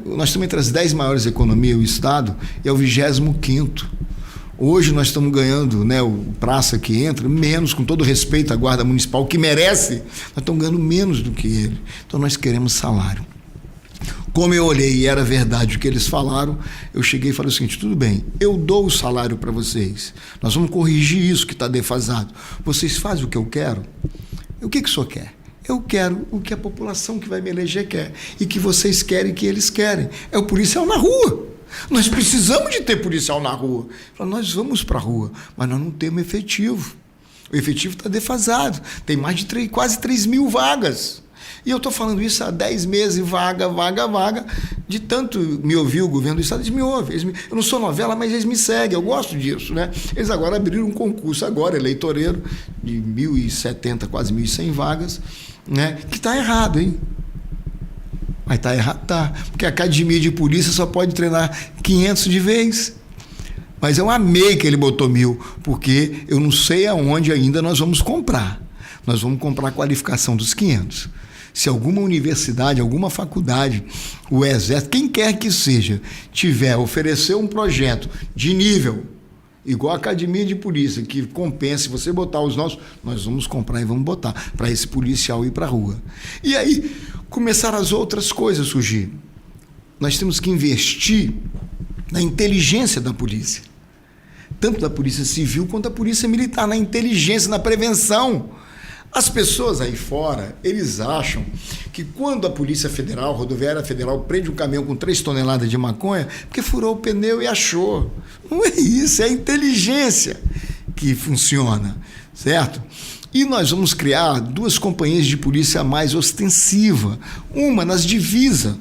nós estamos entre as 10 maiores economias do Estado e é o 25º. Hoje nós estamos ganhando, né, o praça que entra, menos, com todo respeito à Guarda Municipal, que merece, nós estamos ganhando menos do que ele. Então nós queremos salário. Como eu olhei e era verdade o que eles falaram, eu cheguei e falei o seguinte, tudo bem, eu dou o salário para vocês, nós vamos corrigir isso que está defasado. Vocês fazem o que eu quero? O que o senhor quer? Eu quero o que a população que vai me eleger quer. E que vocês querem, que eles querem. É o policial na rua. Nós precisamos de ter policial na rua. Nós vamos para a rua, mas nós não temos efetivo. O efetivo está defasado. Tem mais de quase 3 mil vagas. E eu estou falando isso há 10 meses, vaga. De tanto me ouvir o governo do Estado, eles me ouvem. Eu não sou novela, mas eles me seguem, eu gosto disso, né? Eles agora abriram um concurso, eleitoreiro, de 1.070, quase 1.100 vagas, né? Que está errado, hein? Mas tá errado, tá. Porque a academia de polícia só pode treinar 500 de vez. Mas eu amei que ele botou 1.000, porque eu não sei aonde ainda nós vamos comprar. Nós vamos comprar a qualificação dos 500. Se alguma universidade, alguma faculdade, o Exército, quem quer que seja, oferecer um projeto de nível, igual a academia de polícia, que compense você botar os nossos, nós vamos comprar e vamos botar para esse policial ir para a rua. E aí começaram as outras coisas a surgir. Nós temos que investir na inteligência da polícia, tanto da polícia civil quanto da polícia militar, na inteligência, na prevenção. As pessoas aí fora, eles acham que quando a Polícia Federal, a Rodoviária Federal, prende um caminhão com 3 toneladas de maconha, porque furou o pneu e achou. Não é isso, é a inteligência que funciona, certo? E nós vamos criar 2 companhias de polícia mais ostensiva, uma nas divisas.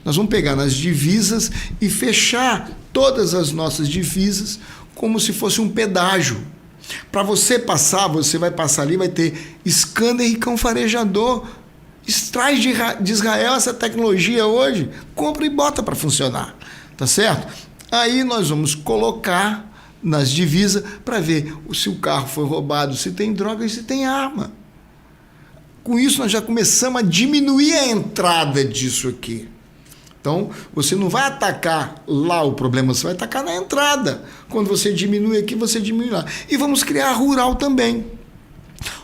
Nós vamos pegar nas divisas e fechar todas as nossas divisas como se fosse um pedágio. Para você passar, você vai passar ali, vai ter scanner e cão farejador. Extrai de Israel essa tecnologia hoje, compra e bota para funcionar, tá certo? Aí nós vamos colocar nas divisas para ver se o carro foi roubado, se tem droga e se tem arma. Com isso nós já começamos a diminuir a entrada disso aqui. Então, você não vai atacar lá o problema, você vai atacar na entrada. Quando você diminui aqui, você diminui lá. E vamos criar rural também.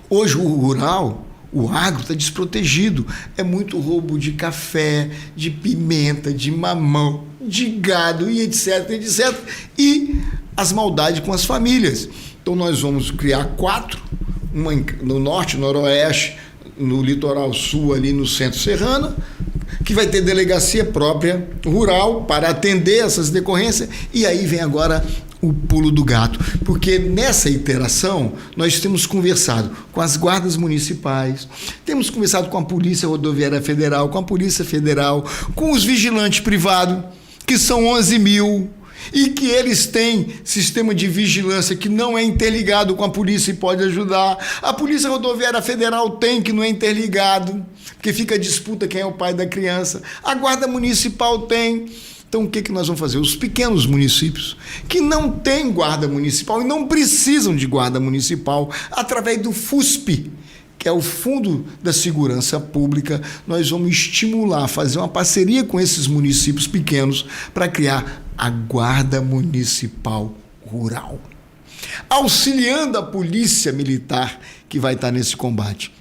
Hoje o rural, o agro está desprotegido. É muito roubo de café, de pimenta, de mamão, de gado e etc, etc. E as maldades com as famílias. Então, nós vamos criar 4, uma no norte, no noroeste, no litoral sul, ali no centro serrano, que vai ter delegacia própria rural para atender essas decorrências. E aí vem agora o pulo do gato, porque nessa iteração nós temos conversado com as guardas municipais, temos conversado com a Polícia Rodoviária Federal, com a Polícia Federal, com os vigilantes privados, que são 11.000, e que eles têm sistema de vigilância que não é interligado com a polícia e pode ajudar. A Polícia Rodoviária Federal tem, que não é interligado, porque fica a disputa quem é o pai da criança. A Guarda Municipal tem. Então, o que nós vamos fazer? Os pequenos municípios que não têm guarda municipal e não precisam de guarda municipal, através do FUSP, que é o Fundo da Segurança Pública, nós vamos estimular, fazer uma parceria com esses municípios pequenos para criar a Guarda Municipal Rural, auxiliando a Polícia Militar que vai estar nesse combate.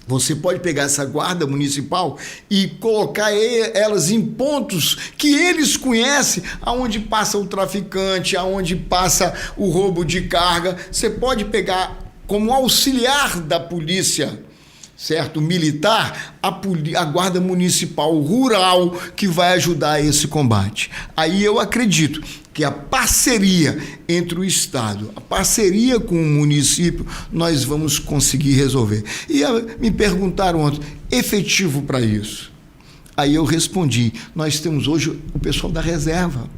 Você pode pegar essa guarda municipal e colocar elas em pontos que eles conhecem, aonde passa o traficante, aonde passa o roubo de carga. Você pode pegar como auxiliar da polícia, certo? Militar, a guarda municipal rural que vai ajudar esse combate. Aí eu acredito que a parceria entre o Estado, a parceria com o município, nós vamos conseguir resolver. E me perguntaram ontem, efetivo para isso? Aí eu respondi, nós temos hoje o pessoal da reserva.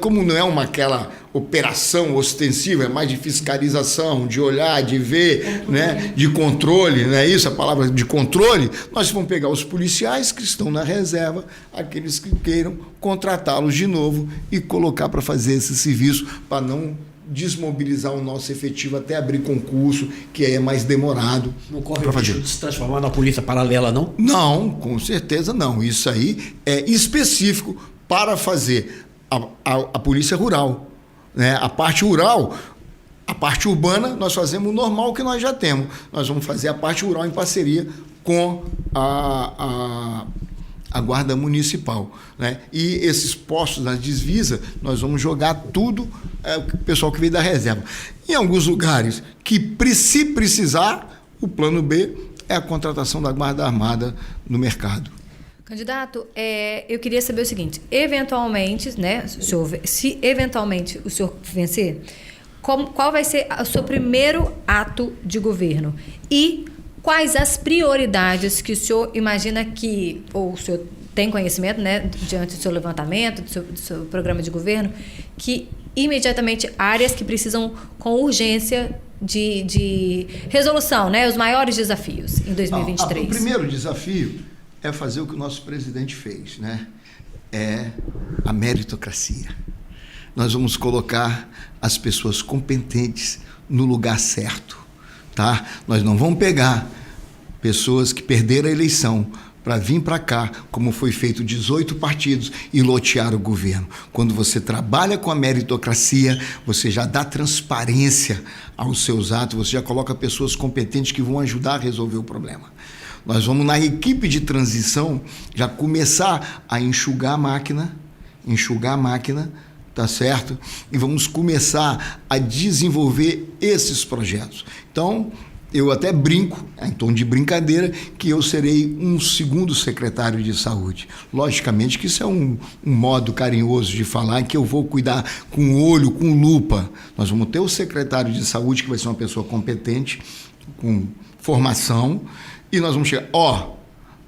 Como não é aquela operação ostensiva, é mais de fiscalização, de olhar, de ver, né, de controle, não é isso a palavra de controle? Nós vamos pegar os policiais que estão na reserva, aqueles que queiram contratá-los de novo e colocar para fazer esse serviço, para não desmobilizar o nosso efetivo até abrir concurso, que é mais demorado. Não corre o risco de se transformar na polícia paralela, não? Não, com certeza não. Isso aí é específico para fazer a polícia rural, né? A parte rural, a parte urbana, nós fazemos o normal que nós já temos. Nós vamos fazer a parte rural em parceria com a Guarda Municipal, né? E esses postos nas divisas, nós vamos jogar tudo o pessoal que veio da reserva. Em alguns lugares que, se precisar, o plano B é a contratação da Guarda Armada no mercado. Candidato, eu queria saber o seguinte, eventualmente, né, se eventualmente o senhor vencer, qual vai ser o seu primeiro ato de governo? E quais as prioridades que o senhor imagina que, ou o senhor tem conhecimento, né, diante do seu levantamento, do seu programa de governo, que imediatamente áreas que precisam com urgência de resolução, né, os maiores desafios em 2023? O primeiro desafio é fazer o que o nosso presidente fez, né? É a meritocracia. Nós vamos colocar as pessoas competentes no lugar certo, tá? Nós não vamos pegar pessoas que perderam a eleição para vir para cá, como foi feito 18 partidos, e lotear o governo. Quando você trabalha com a meritocracia, você já dá transparência aos seus atos, você já coloca pessoas competentes que vão ajudar a resolver o problema. Nós vamos, na equipe de transição, já começar a enxugar a máquina, tá certo? E vamos começar a desenvolver esses projetos. Então, eu até brinco, em tom de brincadeira, que eu serei um segundo secretário de saúde. Logicamente que isso é um modo carinhoso de falar, que eu vou cuidar com olho, com lupa. Nós vamos ter o secretário de saúde, que vai ser uma pessoa competente, com formação, e nós vamos chegar,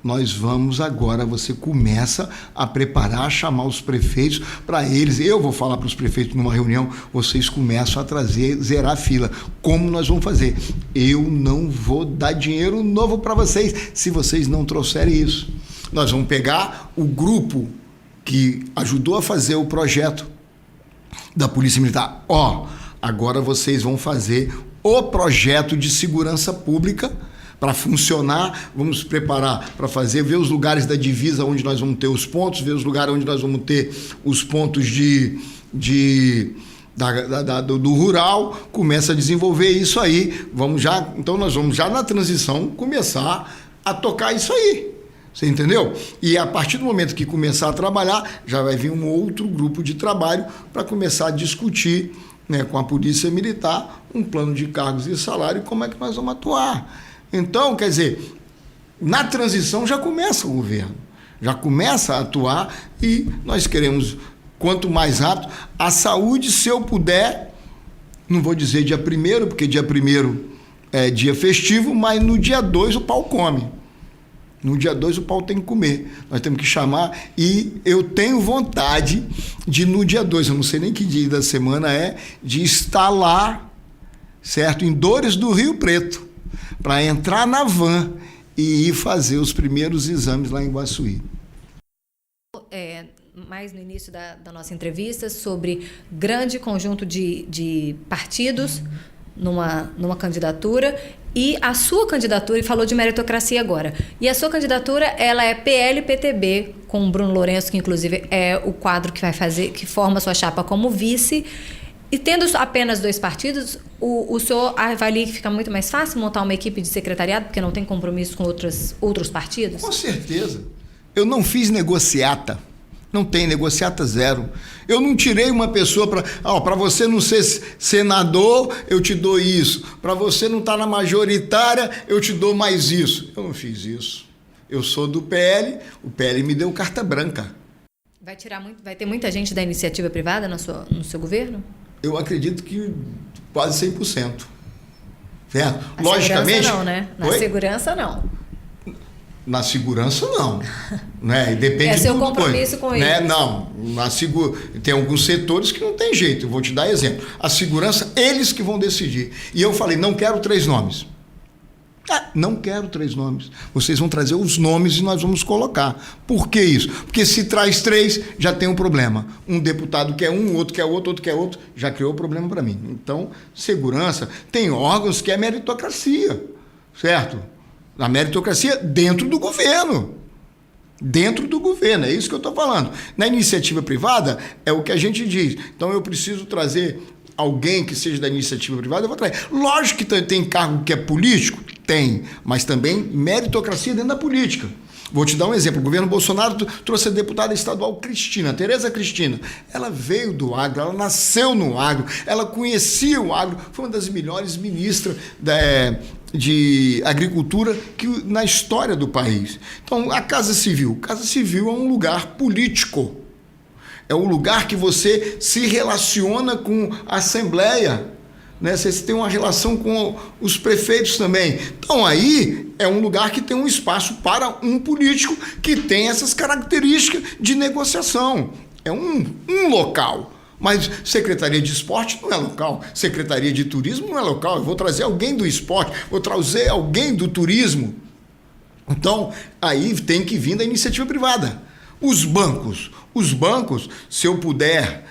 nós vamos agora, você começa a preparar, chamar os prefeitos para eles, eu vou falar para os prefeitos numa reunião, vocês começam a zerar a fila. Como nós vamos fazer? Eu não vou dar dinheiro novo para vocês se vocês não trouxerem isso. Nós vamos pegar o grupo que ajudou a fazer o projeto da Polícia Militar. Agora vocês vão fazer o projeto de segurança pública para funcionar, vamos preparar para fazer, ver os lugares da divisa onde nós vamos ter os pontos, ver os lugares onde nós vamos ter os pontos do rural, começa a desenvolver isso aí. Então nós vamos já na transição começar a tocar isso aí. Você entendeu? E a partir do momento que começar a trabalhar, já vai vir um outro grupo de trabalho para começar a discutir, né, com a Polícia Militar um plano de cargos e salário e como é que nós vamos atuar. Então, quer dizer, na transição já começa o governo, já começa a atuar e nós queremos, quanto mais rápido, a saúde, se eu puder, não vou dizer dia 1º, porque dia 1º é dia festivo, mas no dia 2 o pau come. No dia 2 o pau tem que comer. Nós temos que chamar e eu tenho vontade de, no dia 2, eu não sei nem que dia da semana é, de estar lá, certo? Em Dores do Rio Preto, para entrar na van e ir fazer os primeiros exames lá em Guaçuí. Mais no início da nossa entrevista, sobre grande conjunto de partidos numa candidatura e a sua candidatura, e falou de meritocracia agora. E a sua candidatura, ela é PL-PTB, com o Bruno Lourenço, que inclusive é o quadro que forma a sua chapa como vice. E tendo apenas 2 partidos, o senhor avalia que fica muito mais fácil montar uma equipe de secretariado, porque não tem compromisso com outros partidos? Com certeza. Eu não fiz negociata. Não tem negociata zero. Eu não tirei uma pessoa para você não ser senador, eu te dou isso. Para você não estar na majoritária, eu te dou mais isso. Eu não fiz isso. Eu sou do PL, o PL me deu carta branca. Vai ter muita gente da iniciativa privada no seu governo? Eu acredito que quase 100%. Certo? Na Logicamente. Segurança não, né? Na segurança não. Na segurança não. Né? Depende é seu compromisso com né? eles. Não. Tem alguns setores que não tem jeito. Eu vou te dar exemplo. A segurança, eles que vão decidir. E eu falei, não quero 3 nomes. Não quero 3 nomes. Vocês vão trazer os nomes e nós vamos colocar. Por que isso? Porque se traz 3, já tem um problema. Um deputado quer um, outro quer outro, outro quer outro. Já criou problema para mim. Então, segurança, tem órgãos que é meritocracia. Certo? A meritocracia dentro do governo. Dentro do governo, é isso que eu estou falando. Na iniciativa privada, é o que a gente diz. Então, eu preciso trazer alguém que seja da iniciativa privada, eu vou trazer. Lógico que tem cargo que é político, tem, mas também meritocracia dentro da política. Vou te dar um exemplo. O governo Bolsonaro trouxe a deputada estadual Cristina, Tereza Cristina. Ela veio do agro, ela nasceu no agro, ela conhecia o agro, foi uma das melhores ministras de agricultura na história do país. Então, a Casa Civil é um lugar político. É um lugar que você se relaciona com a Assembleia, né? Você tem uma relação com os prefeitos também. Então, aí é um lugar que tem um espaço para um político que tem essas características de negociação. É um local. Mas Secretaria de Esporte não é local, Secretaria de Turismo não é local. Eu vou trazer alguém do esporte, vou trazer alguém do turismo. Então, aí tem que vir da iniciativa privada. Os bancos, se eu puder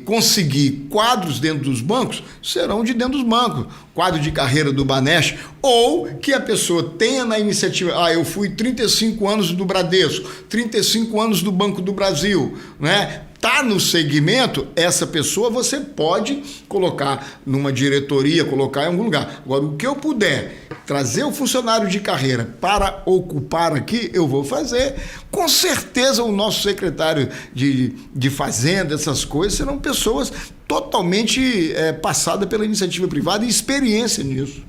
conseguir quadros dentro dos bancos, serão de dentro dos bancos. Quadro de carreira do Banesp, ou que a pessoa tenha na iniciativa, eu fui 35 anos do Bradesco, 35 anos do Banco do Brasil, né? Tá no segmento, essa pessoa você pode colocar numa diretoria, colocar em algum lugar. Agora, o que eu puder trazer o funcionário de carreira para ocupar aqui, eu vou fazer. Com certeza o nosso secretário de Fazenda, essas coisas, serão pessoas totalmente passadas pela iniciativa privada e experiência nisso.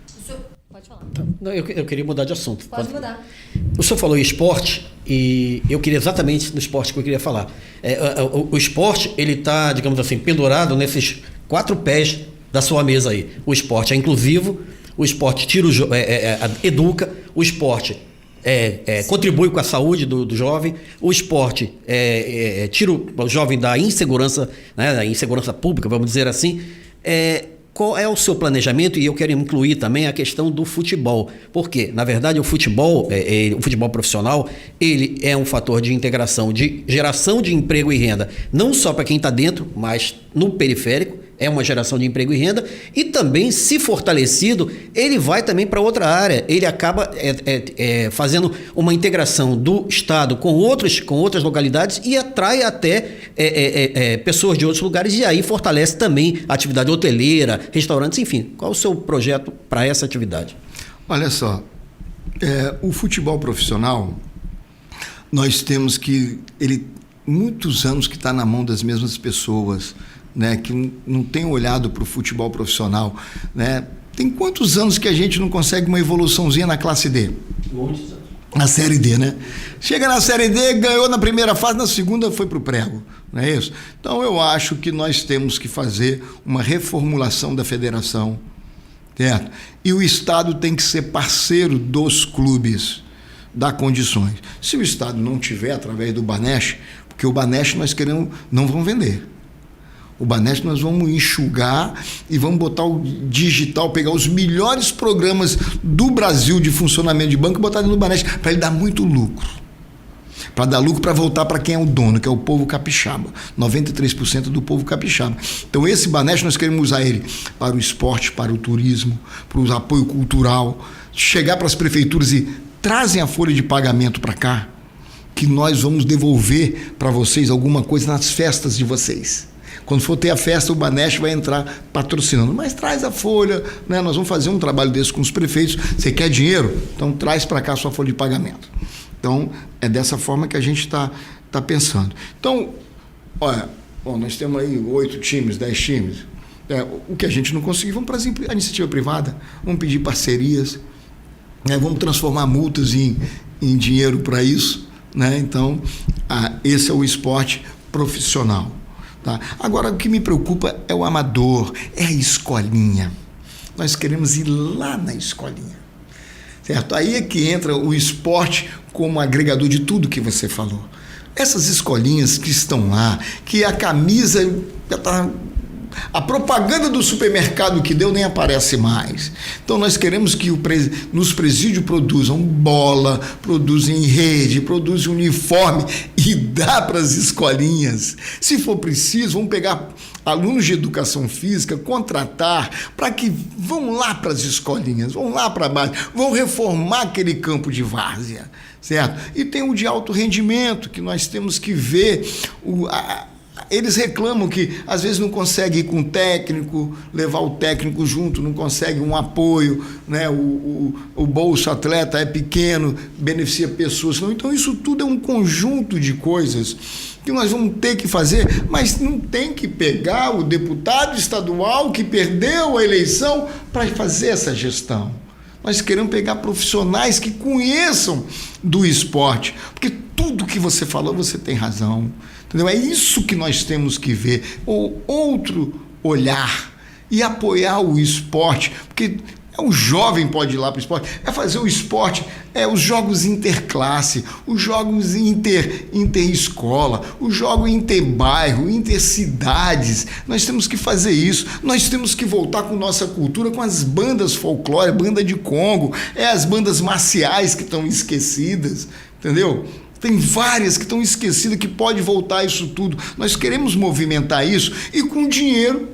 Pode falar. Não, eu queria mudar de assunto. Pode mudar. O senhor falou em esporte e eu queria exatamente no esporte que eu queria falar. O esporte, ele está, digamos assim, pendurado nesses 4 pés da sua mesa aí. O esporte é inclusivo, o esporte educa, o esporte contribui com a saúde do jovem, o esporte tira o jovem da insegurança, né, da insegurança pública, vamos dizer assim. Qual é o seu planejamento? E eu quero incluir também a questão do futebol. Porque, na verdade, o futebol profissional, ele é um fator de integração, de geração de emprego e renda, não só para quem está dentro, mas no periférico. É uma geração de emprego e renda. E também, se fortalecido, ele vai também para outra área. Ele acaba fazendo uma integração do Estado com outras localidades e atrai até pessoas de outros lugares. E aí fortalece também a atividade hoteleira, restaurantes, enfim. Qual o seu projeto para essa atividade? Olha só, o futebol profissional, nós temos muitos anos que está na mão das mesmas pessoas, né, que não tem olhado para o futebol profissional, né? Tem quantos anos que a gente não consegue uma evoluçãozinha na classe D? Muitos anos. Na Série D, né? Chega na Série D, ganhou na primeira fase, na segunda foi para o prego, não é isso? Então eu acho que nós temos que fazer uma reformulação da federação, certo? E o Estado tem que ser parceiro dos clubes, dar condições. Se o Estado não tiver, através do Banesp, porque o Banesp nós queremos, não vão vender. O Banesp nós vamos enxugar e vamos botar o digital, pegar os melhores programas do Brasil de funcionamento de banco e botar no Banesp, para ele dar muito lucro. Para dar lucro, para voltar para quem é o dono, que é o povo capixaba. 93% do povo capixaba. Então esse Banesp nós queremos usar ele para o esporte, para o turismo, para o apoio cultural, chegar para as prefeituras e trazem a folha de pagamento para cá, que nós vamos devolver para vocês alguma coisa nas festas de vocês. Quando for ter a festa, o Banesp vai entrar patrocinando. Mas traz a folha, né? Nós vamos fazer um trabalho desse com os prefeitos. Você quer dinheiro? Então traz para cá a sua folha de pagamento. Então, é dessa forma que a gente está pensando. Então, olha, nós temos aí 8 times, 10 times. O que a gente não conseguir, vamos para a iniciativa privada, vamos pedir parcerias, né? Vamos transformar multas em dinheiro para isso, né? Então, esse é o esporte profissional. Tá? Agora, o que me preocupa é o amador, é a escolinha. Nós queremos ir lá na escolinha, certo? Aí é que entra o esporte como agregador de tudo que você falou. Essas escolinhas que estão lá, que a camisa já está... A propaganda do supermercado que deu nem aparece mais. Então nós queremos que nos presídios produzam bola, produzam rede, produzam uniforme e dá para as escolinhas. Se for preciso, vamos pegar alunos de educação física, contratar para que vão lá para as escolinhas, vão lá para baixo, vão reformar aquele campo de várzea, certo? E tem o de alto rendimento, que nós temos que ver eles reclamam que às vezes não consegue ir com o técnico, levar o técnico junto, não consegue um apoio, né? O Bolsa Atleta é pequeno, beneficia pessoas. Então isso tudo é um conjunto de coisas que nós vamos ter que fazer, mas não tem que pegar o deputado estadual que perdeu a eleição para fazer essa gestão. Nós queremos pegar profissionais que conheçam do esporte, porque tudo que você falou, você tem razão. Entendeu? É isso que nós temos que ver, ou outro olhar e apoiar o esporte, porque O jovem pode ir lá para o esporte, é fazer o esporte, os jogos interclasse, os jogos interescola, os jogos interbairro, intercidades. Nós temos que fazer isso, nós temos que voltar com nossa cultura, com as bandas folclóricas, banda de Congo, as bandas marciais que estão esquecidas, entendeu? Tem várias que estão esquecidas, que pode voltar isso tudo. Nós queremos movimentar isso e com dinheiro.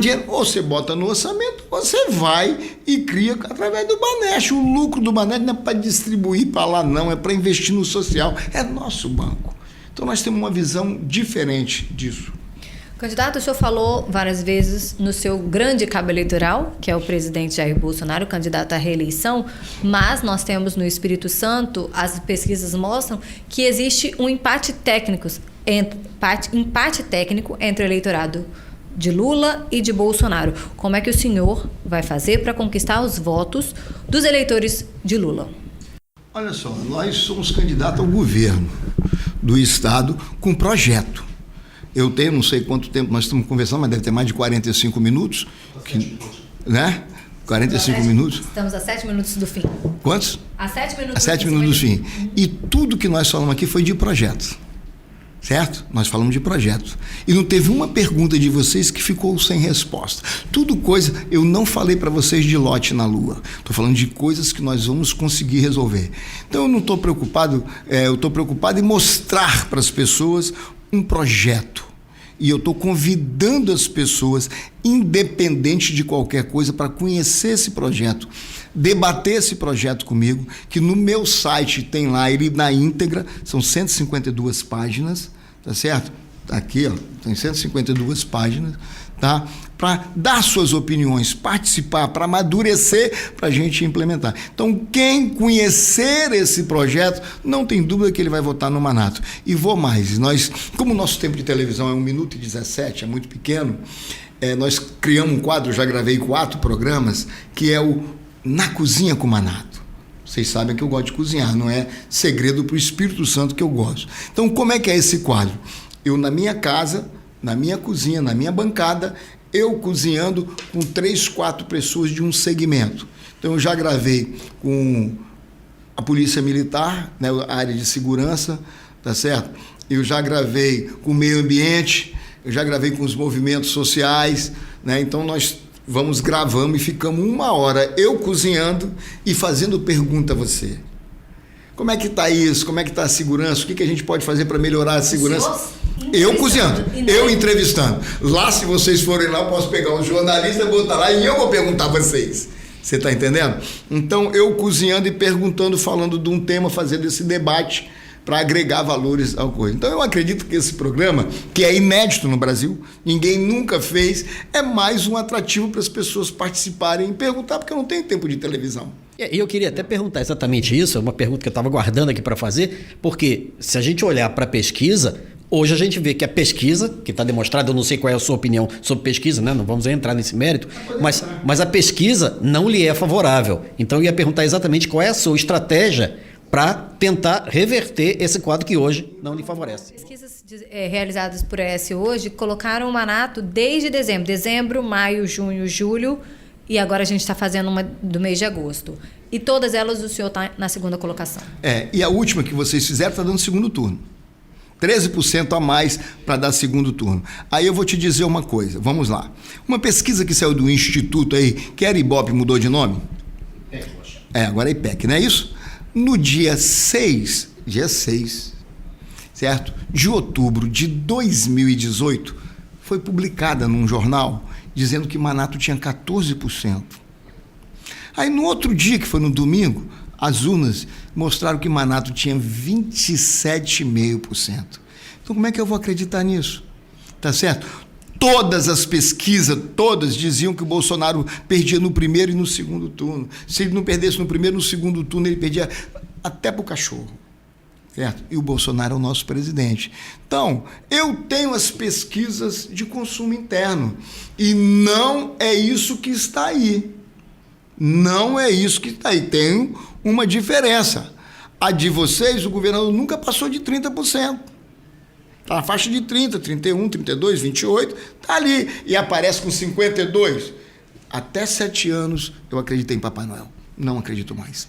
Dinheiro, ou você bota no orçamento, você vai e cria através do Banesp. O lucro do Banesp não é para distribuir para lá, não, é para investir no social. É nosso banco. Então nós temos uma visão diferente disso. Candidato, o senhor falou várias vezes no seu grande cabo eleitoral, que é o presidente Jair Bolsonaro, candidato à reeleição, mas nós temos no Espírito Santo, as pesquisas mostram que existe um empate técnico entre o eleitorado de Lula e de Bolsonaro. Como é que o senhor vai fazer para conquistar os votos dos eleitores de Lula? Olha só, nós somos candidatos ao governo do Estado com projeto. Eu tenho, não sei quanto tempo nós estamos conversando, mas deve ter mais de 45 minutos. Né? 45 minutos. Estamos a 7 minutos do fim. Quantos? A 7 minutos. A 7 minutos do fim. E tudo que nós falamos aqui foi de projeto. Certo? Nós falamos de projeto. E não teve uma pergunta de vocês que ficou sem resposta. Tudo coisa, eu não falei para vocês de lote na Lua. Estou falando de coisas que nós vamos conseguir resolver. Então eu não estou preocupado, eu estou preocupado em mostrar para as pessoas um projeto. E eu estou convidando as pessoas, independente de qualquer coisa, para conhecer esse projeto, debater esse projeto comigo, que no meu site tem lá, ele na íntegra, são 152 páginas, tá certo? Tá aqui, ó, tem 152 páginas, tá? Para dar suas opiniões, participar, para amadurecer, para a gente implementar. Então, quem conhecer esse projeto, não tem dúvida que ele vai votar no Manato. E vou mais, nós, como o nosso tempo de televisão é 1 minuto e 17, é muito pequeno, nós criamos um quadro, já gravei 4 programas, que é o Na Cozinha com o Manato. Vocês sabem que eu gosto de cozinhar, não é segredo para o Espírito Santo que eu gosto. Então, como é que é esse quadro? Eu, na minha casa, na minha cozinha, na minha bancada, eu cozinhando com 3, 4 pessoas de um segmento. Então, eu já gravei com a Polícia Militar, né, a área de segurança, tá certo? Eu já gravei com o meio ambiente, eu já gravei com os movimentos sociais, né? Então, nós gravando e ficamos 1 hora eu cozinhando e fazendo pergunta a você. Como é que está isso? Como é que está a segurança? O que a gente pode fazer para melhorar a segurança? Eu cozinhando, eu entrevistando. Lá, se vocês forem lá, eu posso pegar um jornalista, botar lá e eu vou perguntar a vocês. Você está entendendo? Então, eu cozinhando e perguntando, falando de um tema, fazendo esse debate para agregar valores ao coisa. Então, eu acredito que esse programa, que é inédito no Brasil, ninguém nunca fez, é mais um atrativo para as pessoas participarem e perguntar, porque eu não tenho tempo de televisão. E eu queria até perguntar exatamente isso, é uma pergunta que eu estava guardando aqui para fazer, porque se a gente olhar para a pesquisa, hoje a gente vê que a pesquisa, que está demonstrada, eu não sei qual é a sua opinião sobre pesquisa, né? Não vamos entrar nesse mérito, mas a pesquisa não lhe é favorável. Então eu ia perguntar exatamente qual é a sua estratégia para tentar reverter esse quadro que hoje não lhe favorece. Pesquisas realizadas por ES hoje colocaram o Manato desde dezembro, maio, junho, julho, e agora a gente está fazendo uma do mês de agosto. E todas elas o senhor está na segunda colocação. E a última que vocês fizeram está dando segundo turno. 13% a mais para dar segundo turno. Aí eu vou te dizer uma coisa, vamos lá. Uma pesquisa que saiu do Instituto aí, que era Ibope, mudou de nome? Agora é IPEC, não é isso? No dia 6, certo? De outubro de 2018, foi publicada num jornal dizendo que Manato tinha 14%. Aí no outro dia, que foi no domingo, as urnas mostraram que Manato tinha 27,5%. Então como é que eu vou acreditar nisso? Tá certo? Todas as pesquisas, todas diziam que o Bolsonaro perdia no primeiro e no segundo turno. Se ele não perdesse no primeiro e no segundo turno, ele perdia até para o cachorro. Certo? E o Bolsonaro é o nosso presidente. Então, eu tenho as pesquisas de consumo interno. E não é isso que está aí. Não é isso que está aí. Tem uma diferença. A de vocês, o governador nunca passou de 30%. Está na faixa de 30, 31, 32, 28, está ali. E aparece com 52. até 7 anos, eu acreditei em Papai Noel. Não acredito mais.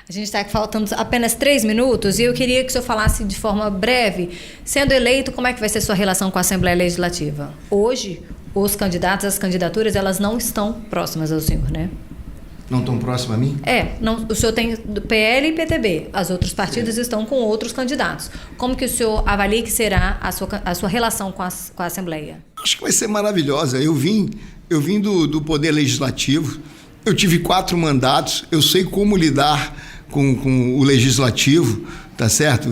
A gente está faltando apenas 3 minutos e eu queria que o senhor falasse de forma breve, sendo eleito, como é que vai ser sua relação com a Assembleia Legislativa? Hoje, os candidatos, as candidaturas, elas não estão próximas ao senhor, né? Não tão próximo a mim? Não, o senhor tem do PL e PTB, os outros partidos estão com outros candidatos. Como que o senhor avalia que será a sua relação com a Assembleia? Acho que vai ser maravilhosa. Eu vim do Poder Legislativo, eu tive 4 mandatos, eu sei como lidar com o Legislativo, tá certo?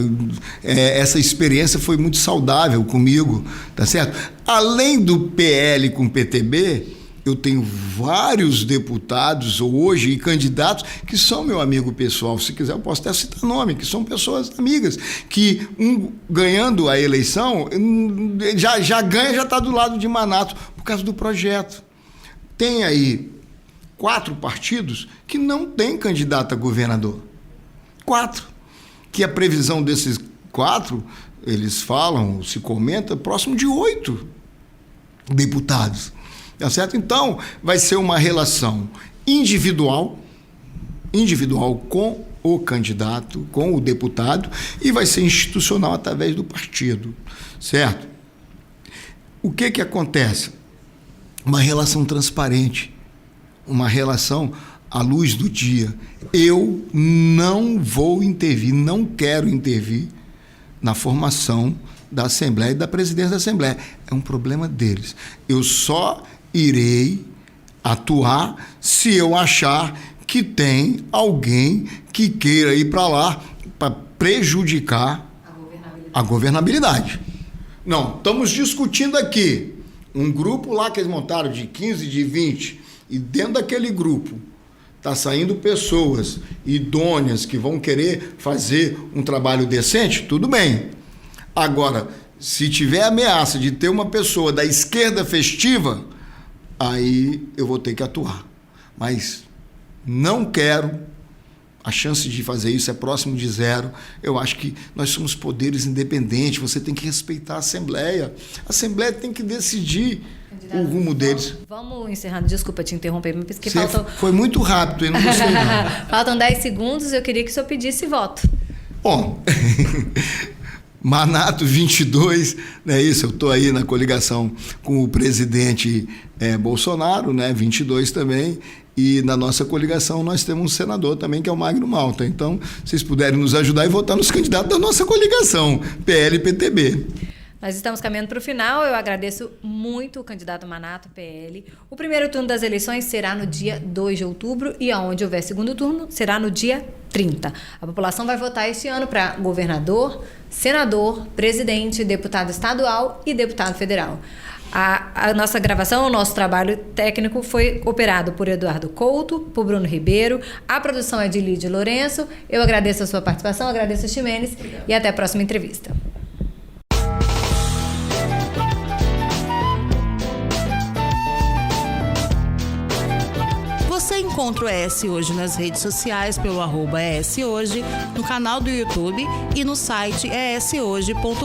Essa experiência foi muito saudável comigo, tá certo? Além do PL com PTB, eu tenho vários deputados hoje e candidatos que são meu amigo pessoal. Se quiser, eu posso até citar nome, que são pessoas amigas, que ganhando a eleição, já ganha, já está do lado de Manato, por causa do projeto. Tem aí 4 partidos que não têm candidato a governador. 4. Que a previsão desses 4, eles falam, se comenta, próximo de 8 deputados. Tá certo? Então, vai ser uma relação individual com o candidato, com o deputado, e vai ser institucional através do partido. Certo? O que acontece? Uma relação transparente, uma relação à luz do dia. Eu não vou intervir, não quero intervir na formação da Assembleia e da presidência da Assembleia. É um problema deles. Eu só irei atuar se eu achar que tem alguém que queira ir para lá para prejudicar a governabilidade. Não, estamos discutindo aqui um grupo lá que eles montaram de 15, de 20, e dentro daquele grupo está saindo pessoas idôneas que vão querer fazer um trabalho decente, tudo bem. Agora, se tiver ameaça de ter uma pessoa da esquerda festiva, aí eu vou ter que atuar. Mas não quero, a chance de fazer isso é próximo de 0. Eu acho que nós somos poderes independentes, você tem que respeitar a Assembleia. A Assembleia tem que decidir o rumo deles. Vamos encerrando, desculpa te interromper, mas porque foi muito rápido, eu não gostei não. Faltam 10 segundos, eu queria que o senhor pedisse voto. Bom, Manato 22, né, isso, eu estou aí na coligação com o presidente Bolsonaro, né, 22 também, e na nossa coligação nós temos um senador também, que é o Magno Malta. Então, se vocês puderem nos ajudar e votar nos candidatos da nossa coligação, PL e PTB. Nós estamos caminhando para o final. Eu agradeço muito o candidato Manato, PL. O primeiro turno das eleições será no dia 2 de outubro e aonde houver segundo turno será no dia 30. A população vai votar este ano para governador, senador, presidente, deputado estadual e deputado federal. A nossa gravação, o nosso trabalho técnico foi operado por Eduardo Couto, por Bruno Ribeiro. A produção é de Lídia Lourenço. Eu agradeço a sua participação, agradeço a Ximenes e até a próxima entrevista. Você encontra o ES Hoje nas redes sociais pelo @ES Hoje, no canal do YouTube e no site eshoje.com.br.